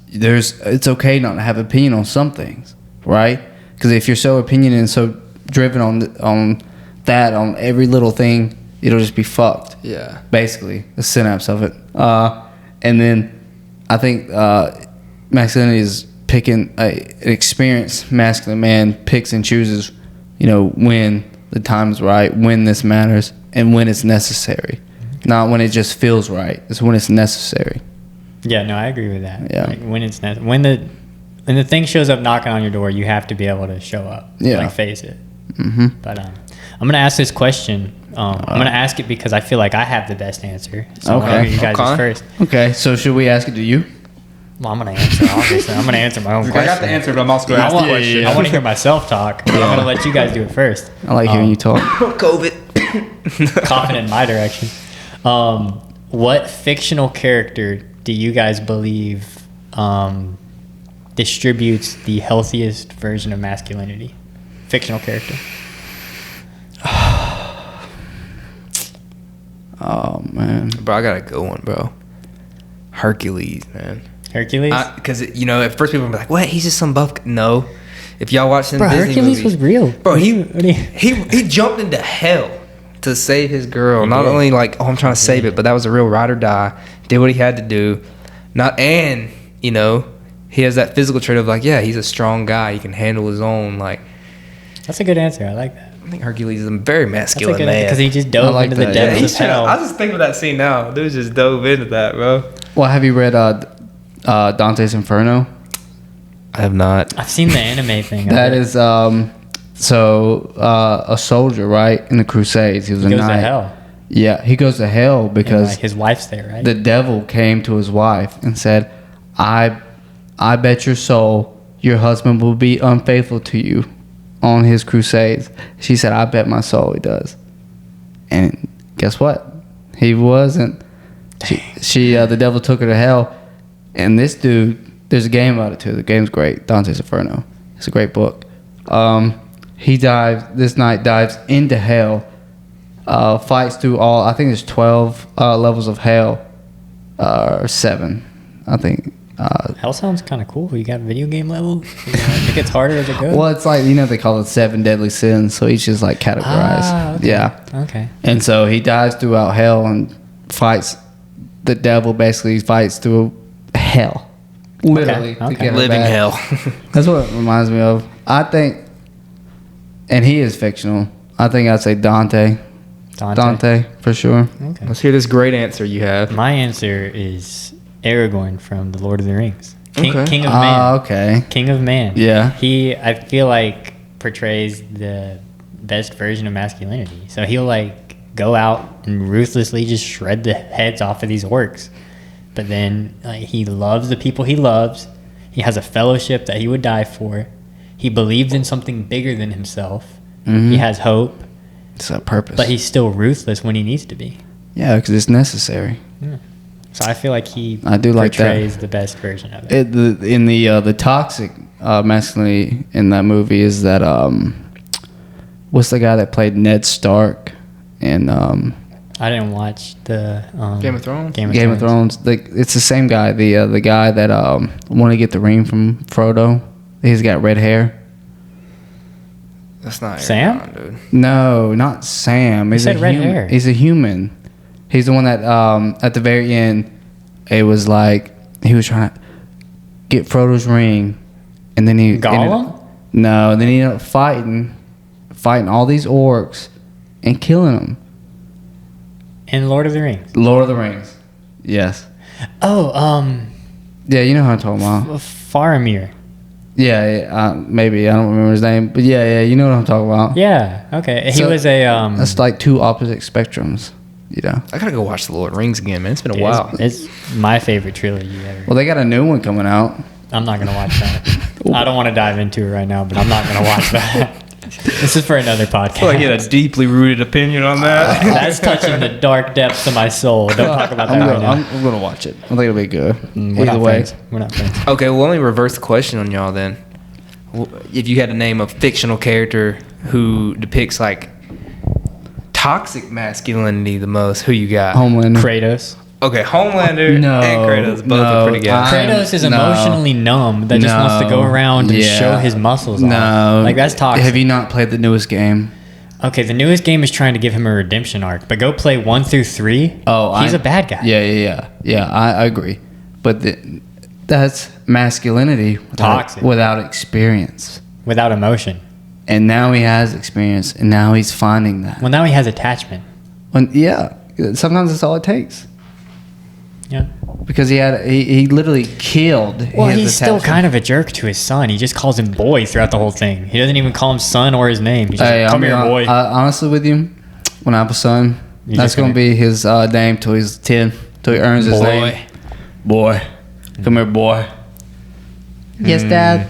it's okay not to have opinion on some things, right? Because if you're so opinionated and so driven on every little thing, it'll just be fucked. Yeah, basically the synapse of it. And then I think masculinity is picking an experienced masculine man picks and chooses, when the time's right, when this matters, and when it's necessary. Not when it just feels right. It's when it's necessary. Yeah, no, I agree with that. Yeah, like when it's when the thing shows up knocking on your door, you have to be able to show up. Yeah, like face it. But I'm gonna ask this question. I'm gonna ask it because I feel like I have the best answer. So okay. I'm gonna hear you guys first. Okay, so should we ask it to you? Well, I'm gonna answer. Obviously, I'm gonna answer my own question. I got the answer, but I'm also gonna ask the question. I want to hear myself talk. I'm gonna let you guys do it first. I like hearing you talk. COVID. Coughing in my direction. What fictional character do you guys believe distributes the healthiest version of masculinity? Fictional character. Oh man, bro, I got a good one, bro. Hercules, man. Hercules? Because at first people would be like, "What? He's just some buff." No, if y'all watch some Disney Hercules movies, was real. Bro, he jumped into hell to save his girl. Not only like, I'm trying to save it, but that was a real ride or die. Did what he had to do. He has that physical trait of like, yeah, he's a strong guy. He can handle his own. Like, that's a good answer. I like that. I think Hercules is a very masculine man because he just dove into the depths of hell. I just think of that scene now. Dude just dove into that, bro. Well, have you read Dante's Inferno? I have not. I've seen the anime thing. That is a soldier, right, in the Crusades. He was a knight. Goes to hell. Yeah, he goes to hell And, because like, his wife's there, right? the devil came to his wife and said, I bet your soul your husband will be unfaithful to you on his crusades. She said, I bet my soul he does. And guess what? He wasn't. The devil took her to hell. And this dude, there's a game about it too. The game's great. Dante's Inferno. It's a great book. He dives into hell, fights through all, I think there's 12 levels of hell, or 7, I think. Hell sounds kind of cool. You got video game level? It gets harder as it goes? Well, it's like, they call it 7 deadly sins, so each is like categorized. Okay. Yeah. Okay. And so he dives throughout hell and fights the devil, basically fights through hell. Literally. Okay. To get her Living back. hell. That's what it reminds me of. I think, and he is fictional, I think I'd say Dante. Dante, for sure. Okay. Let's hear this great answer you have. My answer is Aragorn from The Lord of the Rings. Okay. King of Man. Okay. King of Man. Yeah. He, I feel like, portrays the best version of masculinity. So he'll, like, go out and ruthlessly just shred the heads off of these orcs. But then he loves the people he loves. He has a fellowship that he would die for. He believes in something bigger than himself. Mm-hmm. He has hope. It's a purpose. But he's still ruthless when he needs to be. Yeah, because it's necessary. So I feel like I do like that. portrays the best version of it. The toxic masculinity in that movie is that what's the guy that played Ned Stark in I didn't watch the Game of Thrones? Game of Thrones? It's the same guy. The guy that wanted to get the ring from Frodo. He's got red hair. That's not Sam? Aragorn, dude. No, not Sam. He's said a red human. hair. He's a human. He's the one that at the very end, it was like he was trying to get Frodo's ring, and then he Gollum? No, then he ended up fighting all these orcs and killing them. In Lord of the Rings. Lord of the Rings. Yes. Oh, Yeah, you know who I'm talking about. Faramir. Yeah, maybe I don't remember his name, but yeah, you know what I'm talking about. Yeah. Okay. He So, was a That's like two opposite spectrums, you know. I gotta go watch The Lord of the Rings again, man. It's been a while. It's my favorite trilogy ever. Well, they got a new one coming out. I'm not gonna watch that. I don't want to dive into it right now, but I'm not gonna watch that. This is for another podcast. I feel like you had a deeply rooted opinion on that. That's touching the dark depths of my soul. Don't talk about that right now. I'm gonna watch it. I think it'll be good. We're Either not way. friends. We're not friends. Okay, well, let me reverse the question on y'all then. If you had to name a fictional character who depicts like toxic masculinity the most, who you got? Homelander. Kratos. Okay, Homelander No, and Kratos both are pretty good. Kratos is no. emotionally numb that just wants to go around and Yeah. show his muscles off. No, Like, that's toxic. Have you not played the newest game? Okay, the newest game is trying to give him a redemption arc, but go play 1 through 3. He's a bad guy. Yeah. I agree, but that's masculinity Toxic. without experience. Without emotion. And now he has experience, and now he's finding that. Well, now he has attachment. Sometimes that's all it takes. Yeah. Because he literally killed. Well, his he's still attachment. kind of a jerk to his son. He just calls him boy throughout the whole thing. He doesn't even call him son or his name. He's just Hey, come here, boy. Honestly, with you, when I have a son, You that's just gonna gonna- be his name till he's 10, till he earns his Boy. name. Boy, come here, boy. Yes, Dad.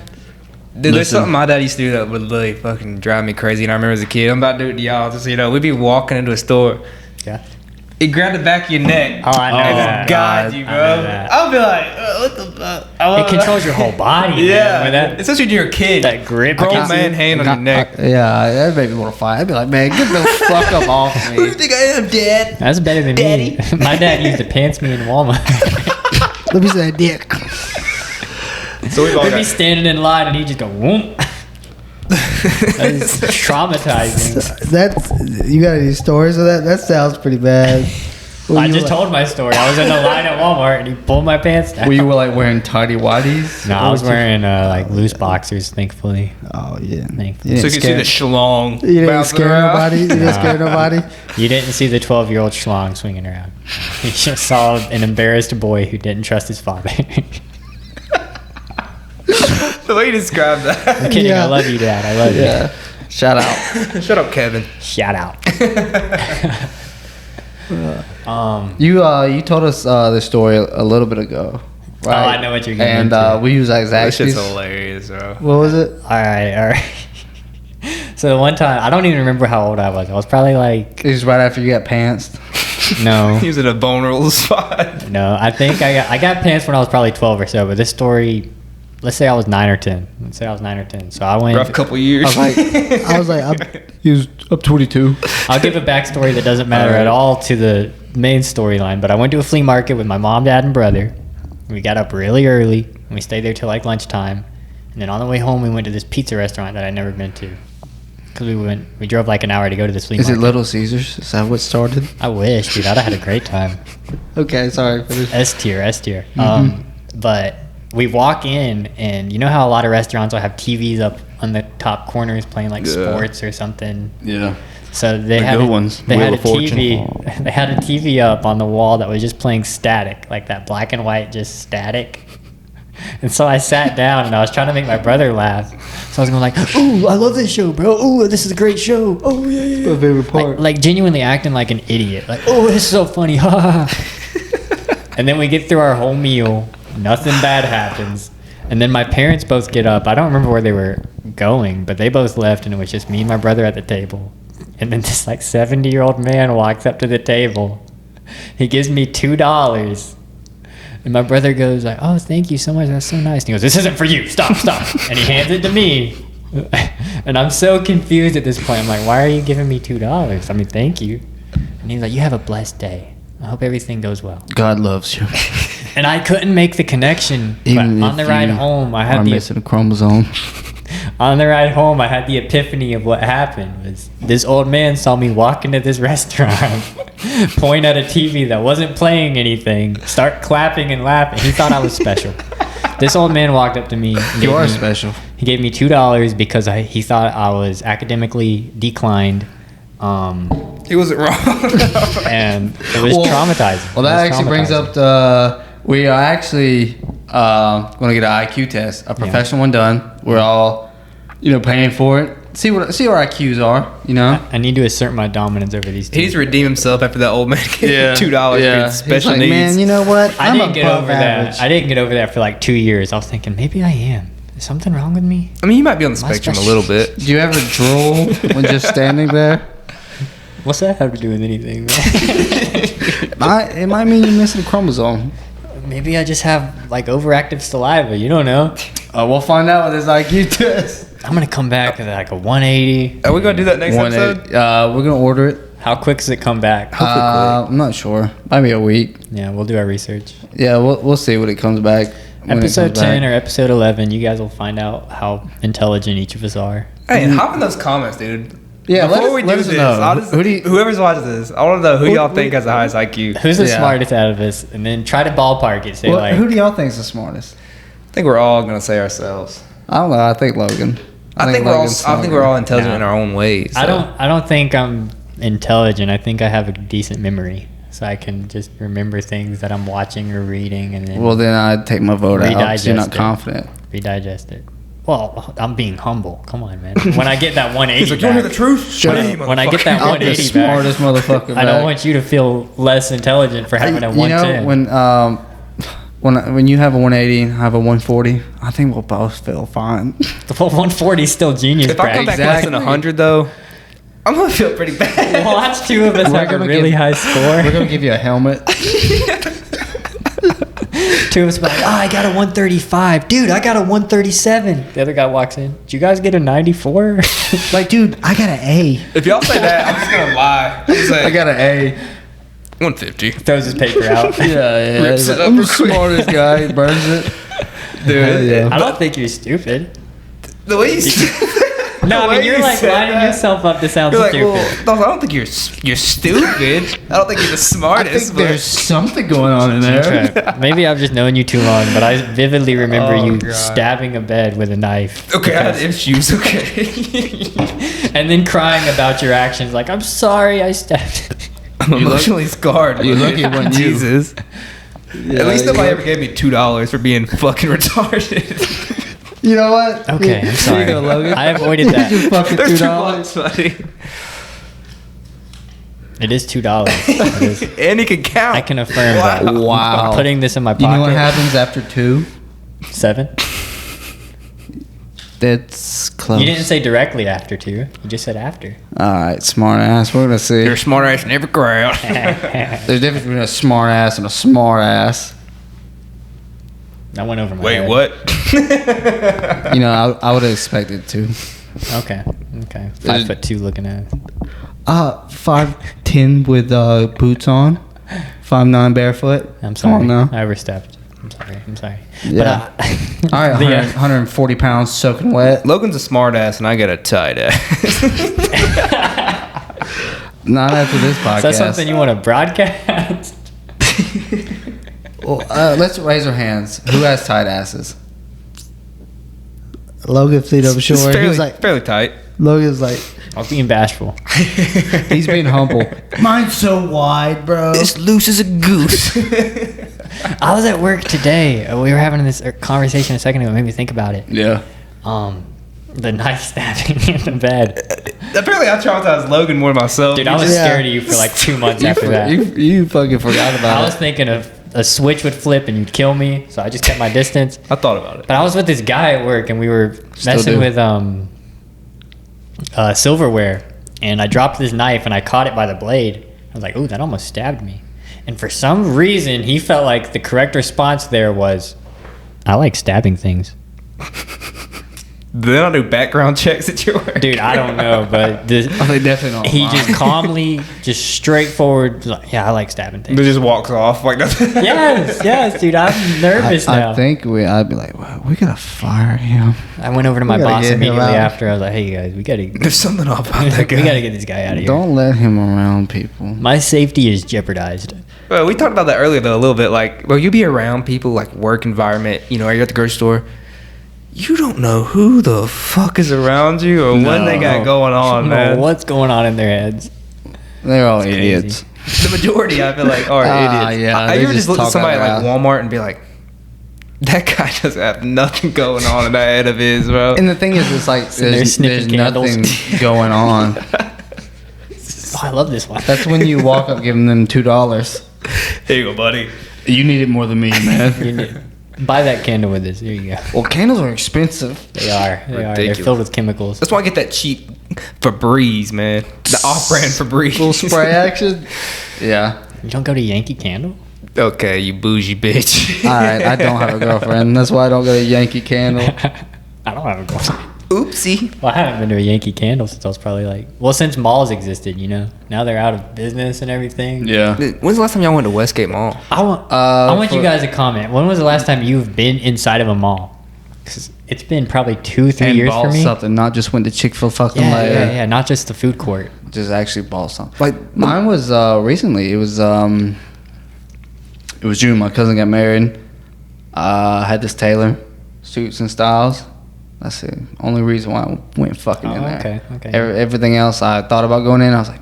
Dude, there's Listen. something my dad used to do that would really fucking drive me crazy. And I remember as a kid, I'm about to do it to y'all. Just, we'd be walking into a store. Yeah. He grabbed the back of your neck. Oh, I know and that. just got you, I bro. know that. I'll be like, what the fuck? It controls your whole body. Yeah. Man, with that, Especially when you're a kid. that grip. Grown against man you. hand on your neck. Yeah, that'd make me want to fight. I'd be like, man, get the fuck up off Who do you me. think I am, Dad? That's better than me. My dad used to pants me in Walmart. Let me see that dick. So we've all We'd be got... standing in line and he'd just go, whoop. That's traumatizing. That's you got any stories of that? That sounds pretty bad. I just told my story. I was in the line at Walmart and he pulled my pants down. Were you like wearing tidy whities? No, I was wearing like loose boxers, thankfully. Oh yeah. Thankfully. You So didn't you can see scare- the schlong. You didn't bouncing scare around. nobody. You didn't scare nobody. You didn't see the 12-year-old schlong swinging around. You just saw an embarrassed boy who didn't trust his father. The way you described that. I'm kidding. Yeah. I love you, Dad. I love Yeah. Shout out. you. Shut up, Kevin. Shout out. You told us this story a little bit ago. Right? Oh, I know what you're getting and into. we use that exact. That shit's hilarious, bro. What was it? All right. So the one time, I don't even remember how old I was. I was probably like, It was right after you got pantsed. no. He was in a vulnerable spot. No, I think I got pants when I was probably 12 or so. But this story, let's say I was 9 or 10. Let's say I was 9 or 10. So I went. Rough couple years. I was like, he was up 22. I'll give a backstory that doesn't matter at all to the main storyline. But I went to a flea market with my mom, dad, and brother. We got up really early, and we stayed there till like lunchtime. And then on the way home, we went to this pizza restaurant that I'd never been to. Because we drove like an hour to go to this flea market. Is it Little Caesars? Is that what started? I wish, dude. I'd have had a great time. Okay, sorry. S tier. But we walk in, and you know how a lot of restaurants will have TVs up on the top corners playing like sports or something. Yeah. So they The had good ones. They Wheel had a of Fortune. TV. They had a TV up on the wall that was just playing static, like that black and white, just static. And so I sat down and I was trying to make my brother laugh. So I was going like, "Ooh, I love this show, bro. Ooh, this is a great show. Oh yeah." My favorite part. Like genuinely acting like an idiot. Like, "Oh, this is so funny." Ha ha ha. And then we get through our whole meal. Nothing bad happens. And then my parents both get up. I don't remember where they were going, but they both left, and it was just me and my brother at the table. And then this like 70-year-old man walks up to the table. He gives me $2. And my brother goes like, "Oh, thank you so much. That's so nice." And he goes, "This isn't for you. Stop." And he hands it to me. And I'm so confused at this point. I'm like, "Why are you giving me $2? I mean, thank you." And he's like, "You have a blessed day. I hope everything goes well." God loves you. And I couldn't make the connection. Even But on the if ride you home, I are had missing a chromosome. on the ride home, I had the epiphany of what happened. Was this old man saw me walk into this restaurant, point at a TV that wasn't playing anything, start clapping and laughing. He thought I was special. This old man walked up to me. You are special. He gave me $2 because he thought I was academically declined. He wasn't wrong. And it was traumatizing. Well, that actually brings up we are actually going to get an IQ test, a professional one done. We're all, paying for it. See what our IQs are, I need to assert my dominance over these two. He needs to redeem himself after that old man gave him $2 for his special He's like, needs. Man, you know what? I didn't get over average. that. I didn't get over that for like 2 years. I was thinking, maybe I am. Is something wrong with me? I mean, you might be on the Am I spectrum a special? little bit. Do you ever drool when just standing there? What's that have to do with anything, It might mean you're missing a chromosome. Maybe I just have like overactive saliva. You don't know. We'll find out with this IQ test. I'm gonna come back with like a 180. Are we going to do that next episode? We're gonna order it. How quick does it come back? I'm not sure. Maybe a week. Yeah, we'll do our research. Yeah, we'll see when it comes back. Episode 10 or episode 11, you guys will find out how intelligent each of us are. Hey, hop in those comments, dude. Yeah, Before we let do us this, know. whoever's watching this, I want to know who y'all think has the highest IQ. Who's the Yeah. smartest out of us? And then try to ballpark it. Say like, who do y'all think is the smartest? I think we're all going to say ourselves. I don't know. I think Logan. I think we're all Logan's intelligent Nah. in our own ways. So. I don't think I'm intelligent. I think I have a decent memory, so I can just remember things that I'm watching or reading, and then Well, then I'd take my vote out. 'Cause You're not Redigest it. confident. redigest it. Well, I'm being humble. Come on, man. When I get that 180 He's like, you want to hear the back, truth? Shut up. when I get that I'm the 180 back, smartest motherfucker. I don't back. want you to feel less intelligent for having a 110. When you have a 180 and I have a 140, I think we'll both feel fine. The 140 is still genius. If I come back less than 100, though, I'm going to feel pretty bad. Watch two of us We're have a gonna really give- high score. We're gonna give you a helmet. Two of us be like, oh, I got a 135. Dude, I got a 137. The other guy walks in. Did you guys get a 94? Like, dude, I got an A. If y'all say that, I'm just going to lie. I'm I got an A. 150. Throws his paper out. Yeah. Rips it up I'm the real quick. smartest guy. He burns it. Dude, Yeah. I don't think you're stupid. the way you No, I way mean, you're you like said lining that. yourself up to sound You're like, stupid. well, Dawson, I don't think you're stupid. I don't think you're the I smartest. think there's something going on in there. Okay. Maybe I've just known you too long, but I vividly remember Oh, you God. stabbing a bed with a knife. Okay, I had Because- issues. Okay. and then crying about your actions, like, I'm sorry I stabbed. I'm emotionally scarred. You're dude. lucky it wasn't you. Jesus. At least nobody ever gave me $2 for being fucking retarded. You know what? Okay, I'm sorry. Here you go, Logan. I avoided that. You fucking There's $2. $2, buddy. It is $2. And he can count. I can affirm that. Wow. I'm putting this in my pocket. You know what happens after 2? 7. That's close. You didn't say directly after 2. You just said after. All right, smart ass. We're gonna see. You're a smart ass in every crowd. There's a difference between a smart ass and a smart ass. That went over my Wait, head. what? You know, I would have expected to. Okay. 5'2" looking at. 5'10" with boots on. 5'9" barefoot. I'm sorry. Come on now. I overstepped. I'm sorry. Yeah. But, All right, 140 pounds soaking wet. Logan's a smart ass and I got a tight ass. Not after this podcast. Is that something you want to broadcast? Well, let's raise our hands. Who has tight asses? Logan fleet up short. It's He's like, fairly tight. Logan's like, I was being bashful. he's being humble. Mine's so wide, bro. It's loose as a goose. I was at work today. We were having this conversation a second ago. It made me think about it. Yeah. The knife stabbing in the bed. Apparently, I traumatized Logan more than myself. Dude, I was scared of you for like 2 months after that. You fucking forgot about I was thinking of a switch would flip and you'd kill me, so I just kept my distance. I thought about it. But I was with this guy at work and we were messing with silverware, and I dropped this knife and I caught it by the blade. I was like, ooh, that almost stabbed me. And for some reason, he felt like the correct response there was, I like stabbing things. They don't do background checks at your work. Dude, I don't know, but They definitely don't. he just calmly, just straightforward, was like, yeah, I like stabbing But things. just walks off like nothing. Yes, dude, I'm nervous now. I think I'd be like, well, we gotta fire him. I went over to my We gotta boss get him immediately out. after. I was like, hey, guys, we gotta There's something off about that guy. we gotta get this guy out of here. Don't let him around people. My safety is jeopardized. Well, we talked about that earlier though a little bit. Like, well, you be around people like work environment. You know, you're at the grocery store. You don't know who the fuck is around you or what they got going on, man. What's going on in their heads? They're all It's idiots. The majority, I feel like, are idiots. Yeah, I they ever just look at talk somebody out like loud. Walmart and be like, that guy doesn't have nothing going on in that head of his, bro. And the thing is, it's like Sitting there there's sniffing nothing candles. going on. Oh, I love this one. That's when you walk up giving them $2. Here you go, buddy. You need it more than me, man. You need- Buy that candle with this. There you go. Well, candles are expensive. They are. They're Ridiculous. filled with chemicals. That's why I get that cheap Febreze, man. The off-brand Febreze. Little spray action. Yeah. You don't go to Yankee Candle? Okay, you bougie bitch. All right, I don't have a girlfriend. That's why I don't go to Yankee Candle. I don't have a girlfriend. Oopsie. Well, I haven't been to a Yankee Candle since I was probably like, well, since malls existed, you know. Now they're out of business and everything. Yeah. When's the last time y'all went to Westgate Mall? I want you guys to comment. When was the last time you've been inside of a mall? 'Cause it's been probably 2-3 And years bought for me. something, not just went to Chick-fil fucking Yeah, not just the food court. Just actually bought something. Like, Mine was recently. It was June. My cousin got married. I had this tailor, suits and styles. That's the only reason why I went fucking in there. Okay. Everything else I thought about going in, I was like,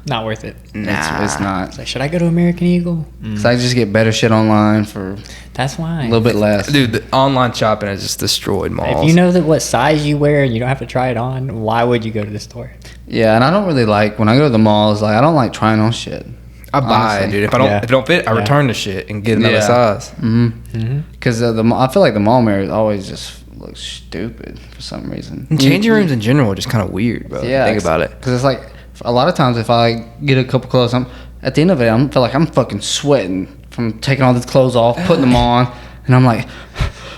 Not worth it. it's not. It's like, should I go to American Eagle? So I just get better shit online for That's why. a little bit less. dude, the online shopping has just destroyed malls. If you know what size you wear and you don't have to try it on, why would you go to the store? Yeah, and I don't really like when I go to the malls. Like I don't like trying on shit. I buy it, honestly. dude. If it don't fit, I return the shit and get another Yeah. size. Because I feel like the mall mirror always just looks stupid for some reason. And changing rooms in general are just kind of weird, bro. Yeah, Think about it. Because it's like a lot of times if I get a couple clothes, at the end of it, I feel like I'm fucking sweating from taking all these clothes off, putting them on, and I'm like,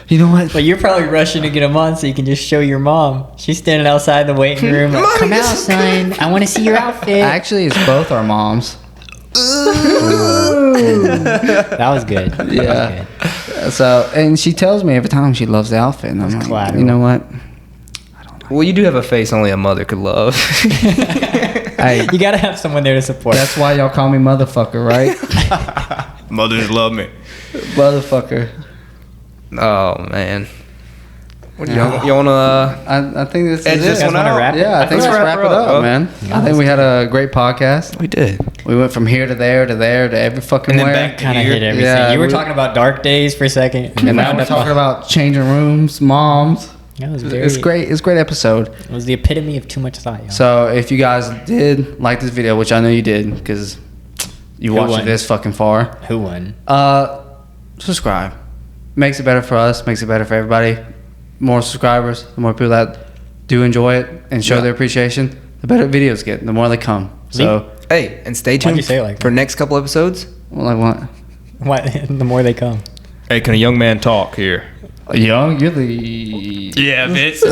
you know what? But you're probably rushing to get them on so you can just show your mom. She's standing outside the waiting room like, Mommy, come out, this is son. I want to see your outfit. Actually, it's both our moms. That was good. That was Yeah. good. So, and she tells me every time she loves the outfit, and I'm like, collateral. you know what? Well, you do have a face only a mother could love. Hey, You got to have someone there to support. that's why y'all call me motherfucker, right? Mothers love me. Motherfucker. Oh man. What do you want to? I think this Edge is this it. one out? wrap it? Yeah, I think Let's let's wrap wrap her it up, up, bro. man. Yeah, I think we had a great podcast. We did. We went from here to there to there to every fucking And then where. back Kind of Here. hit everything. Yeah, you were we- talking about dark days for a second. And now we're talking about changing rooms, moms. That was It's great. It's a great episode. It was the epitome of too much thought, y'all. So if you guys did like this video, which I know you did because you Who watched won? it this fucking far, Who won? subscribe. Makes it better for us. Makes it better for everybody. More subscribers, the more people that do enjoy it and show their appreciation, the better videos get. The more they come. So Hey, and stay Why'd you tuned say it like for that? next couple episodes. well, like what? Why? The more they come. Hey, can a young man talk here? Young, you're the Yeah, bitch.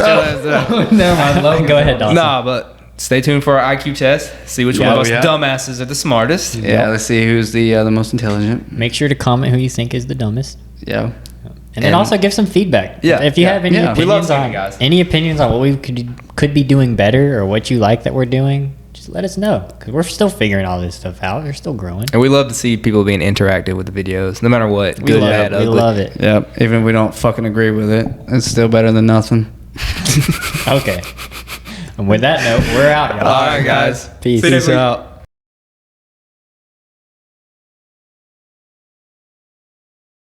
Never mind. Go ahead, Dawson. Nah, but stay tuned for our IQ test. See which one of us Yeah. dumbasses are the smartest. Yeah, let's see who's the most intelligent. Make sure to comment who you think is the dumbest. Yeah. And then also give some feedback. Yeah, If you yeah, have any yeah. We love opinions seeing on you guys. any opinions on what we could be doing better or what you like that we're doing, just let us know because we're still figuring all this stuff out. We're still growing. And we love to see people being interactive with the videos, no matter what. We Good, love bad, it. We ugly. love it. Yep. Even if we don't fucking agree with it, it's still better than nothing. Okay. And with that note, we're out, y'all. All right, guys. Peace. Peace out.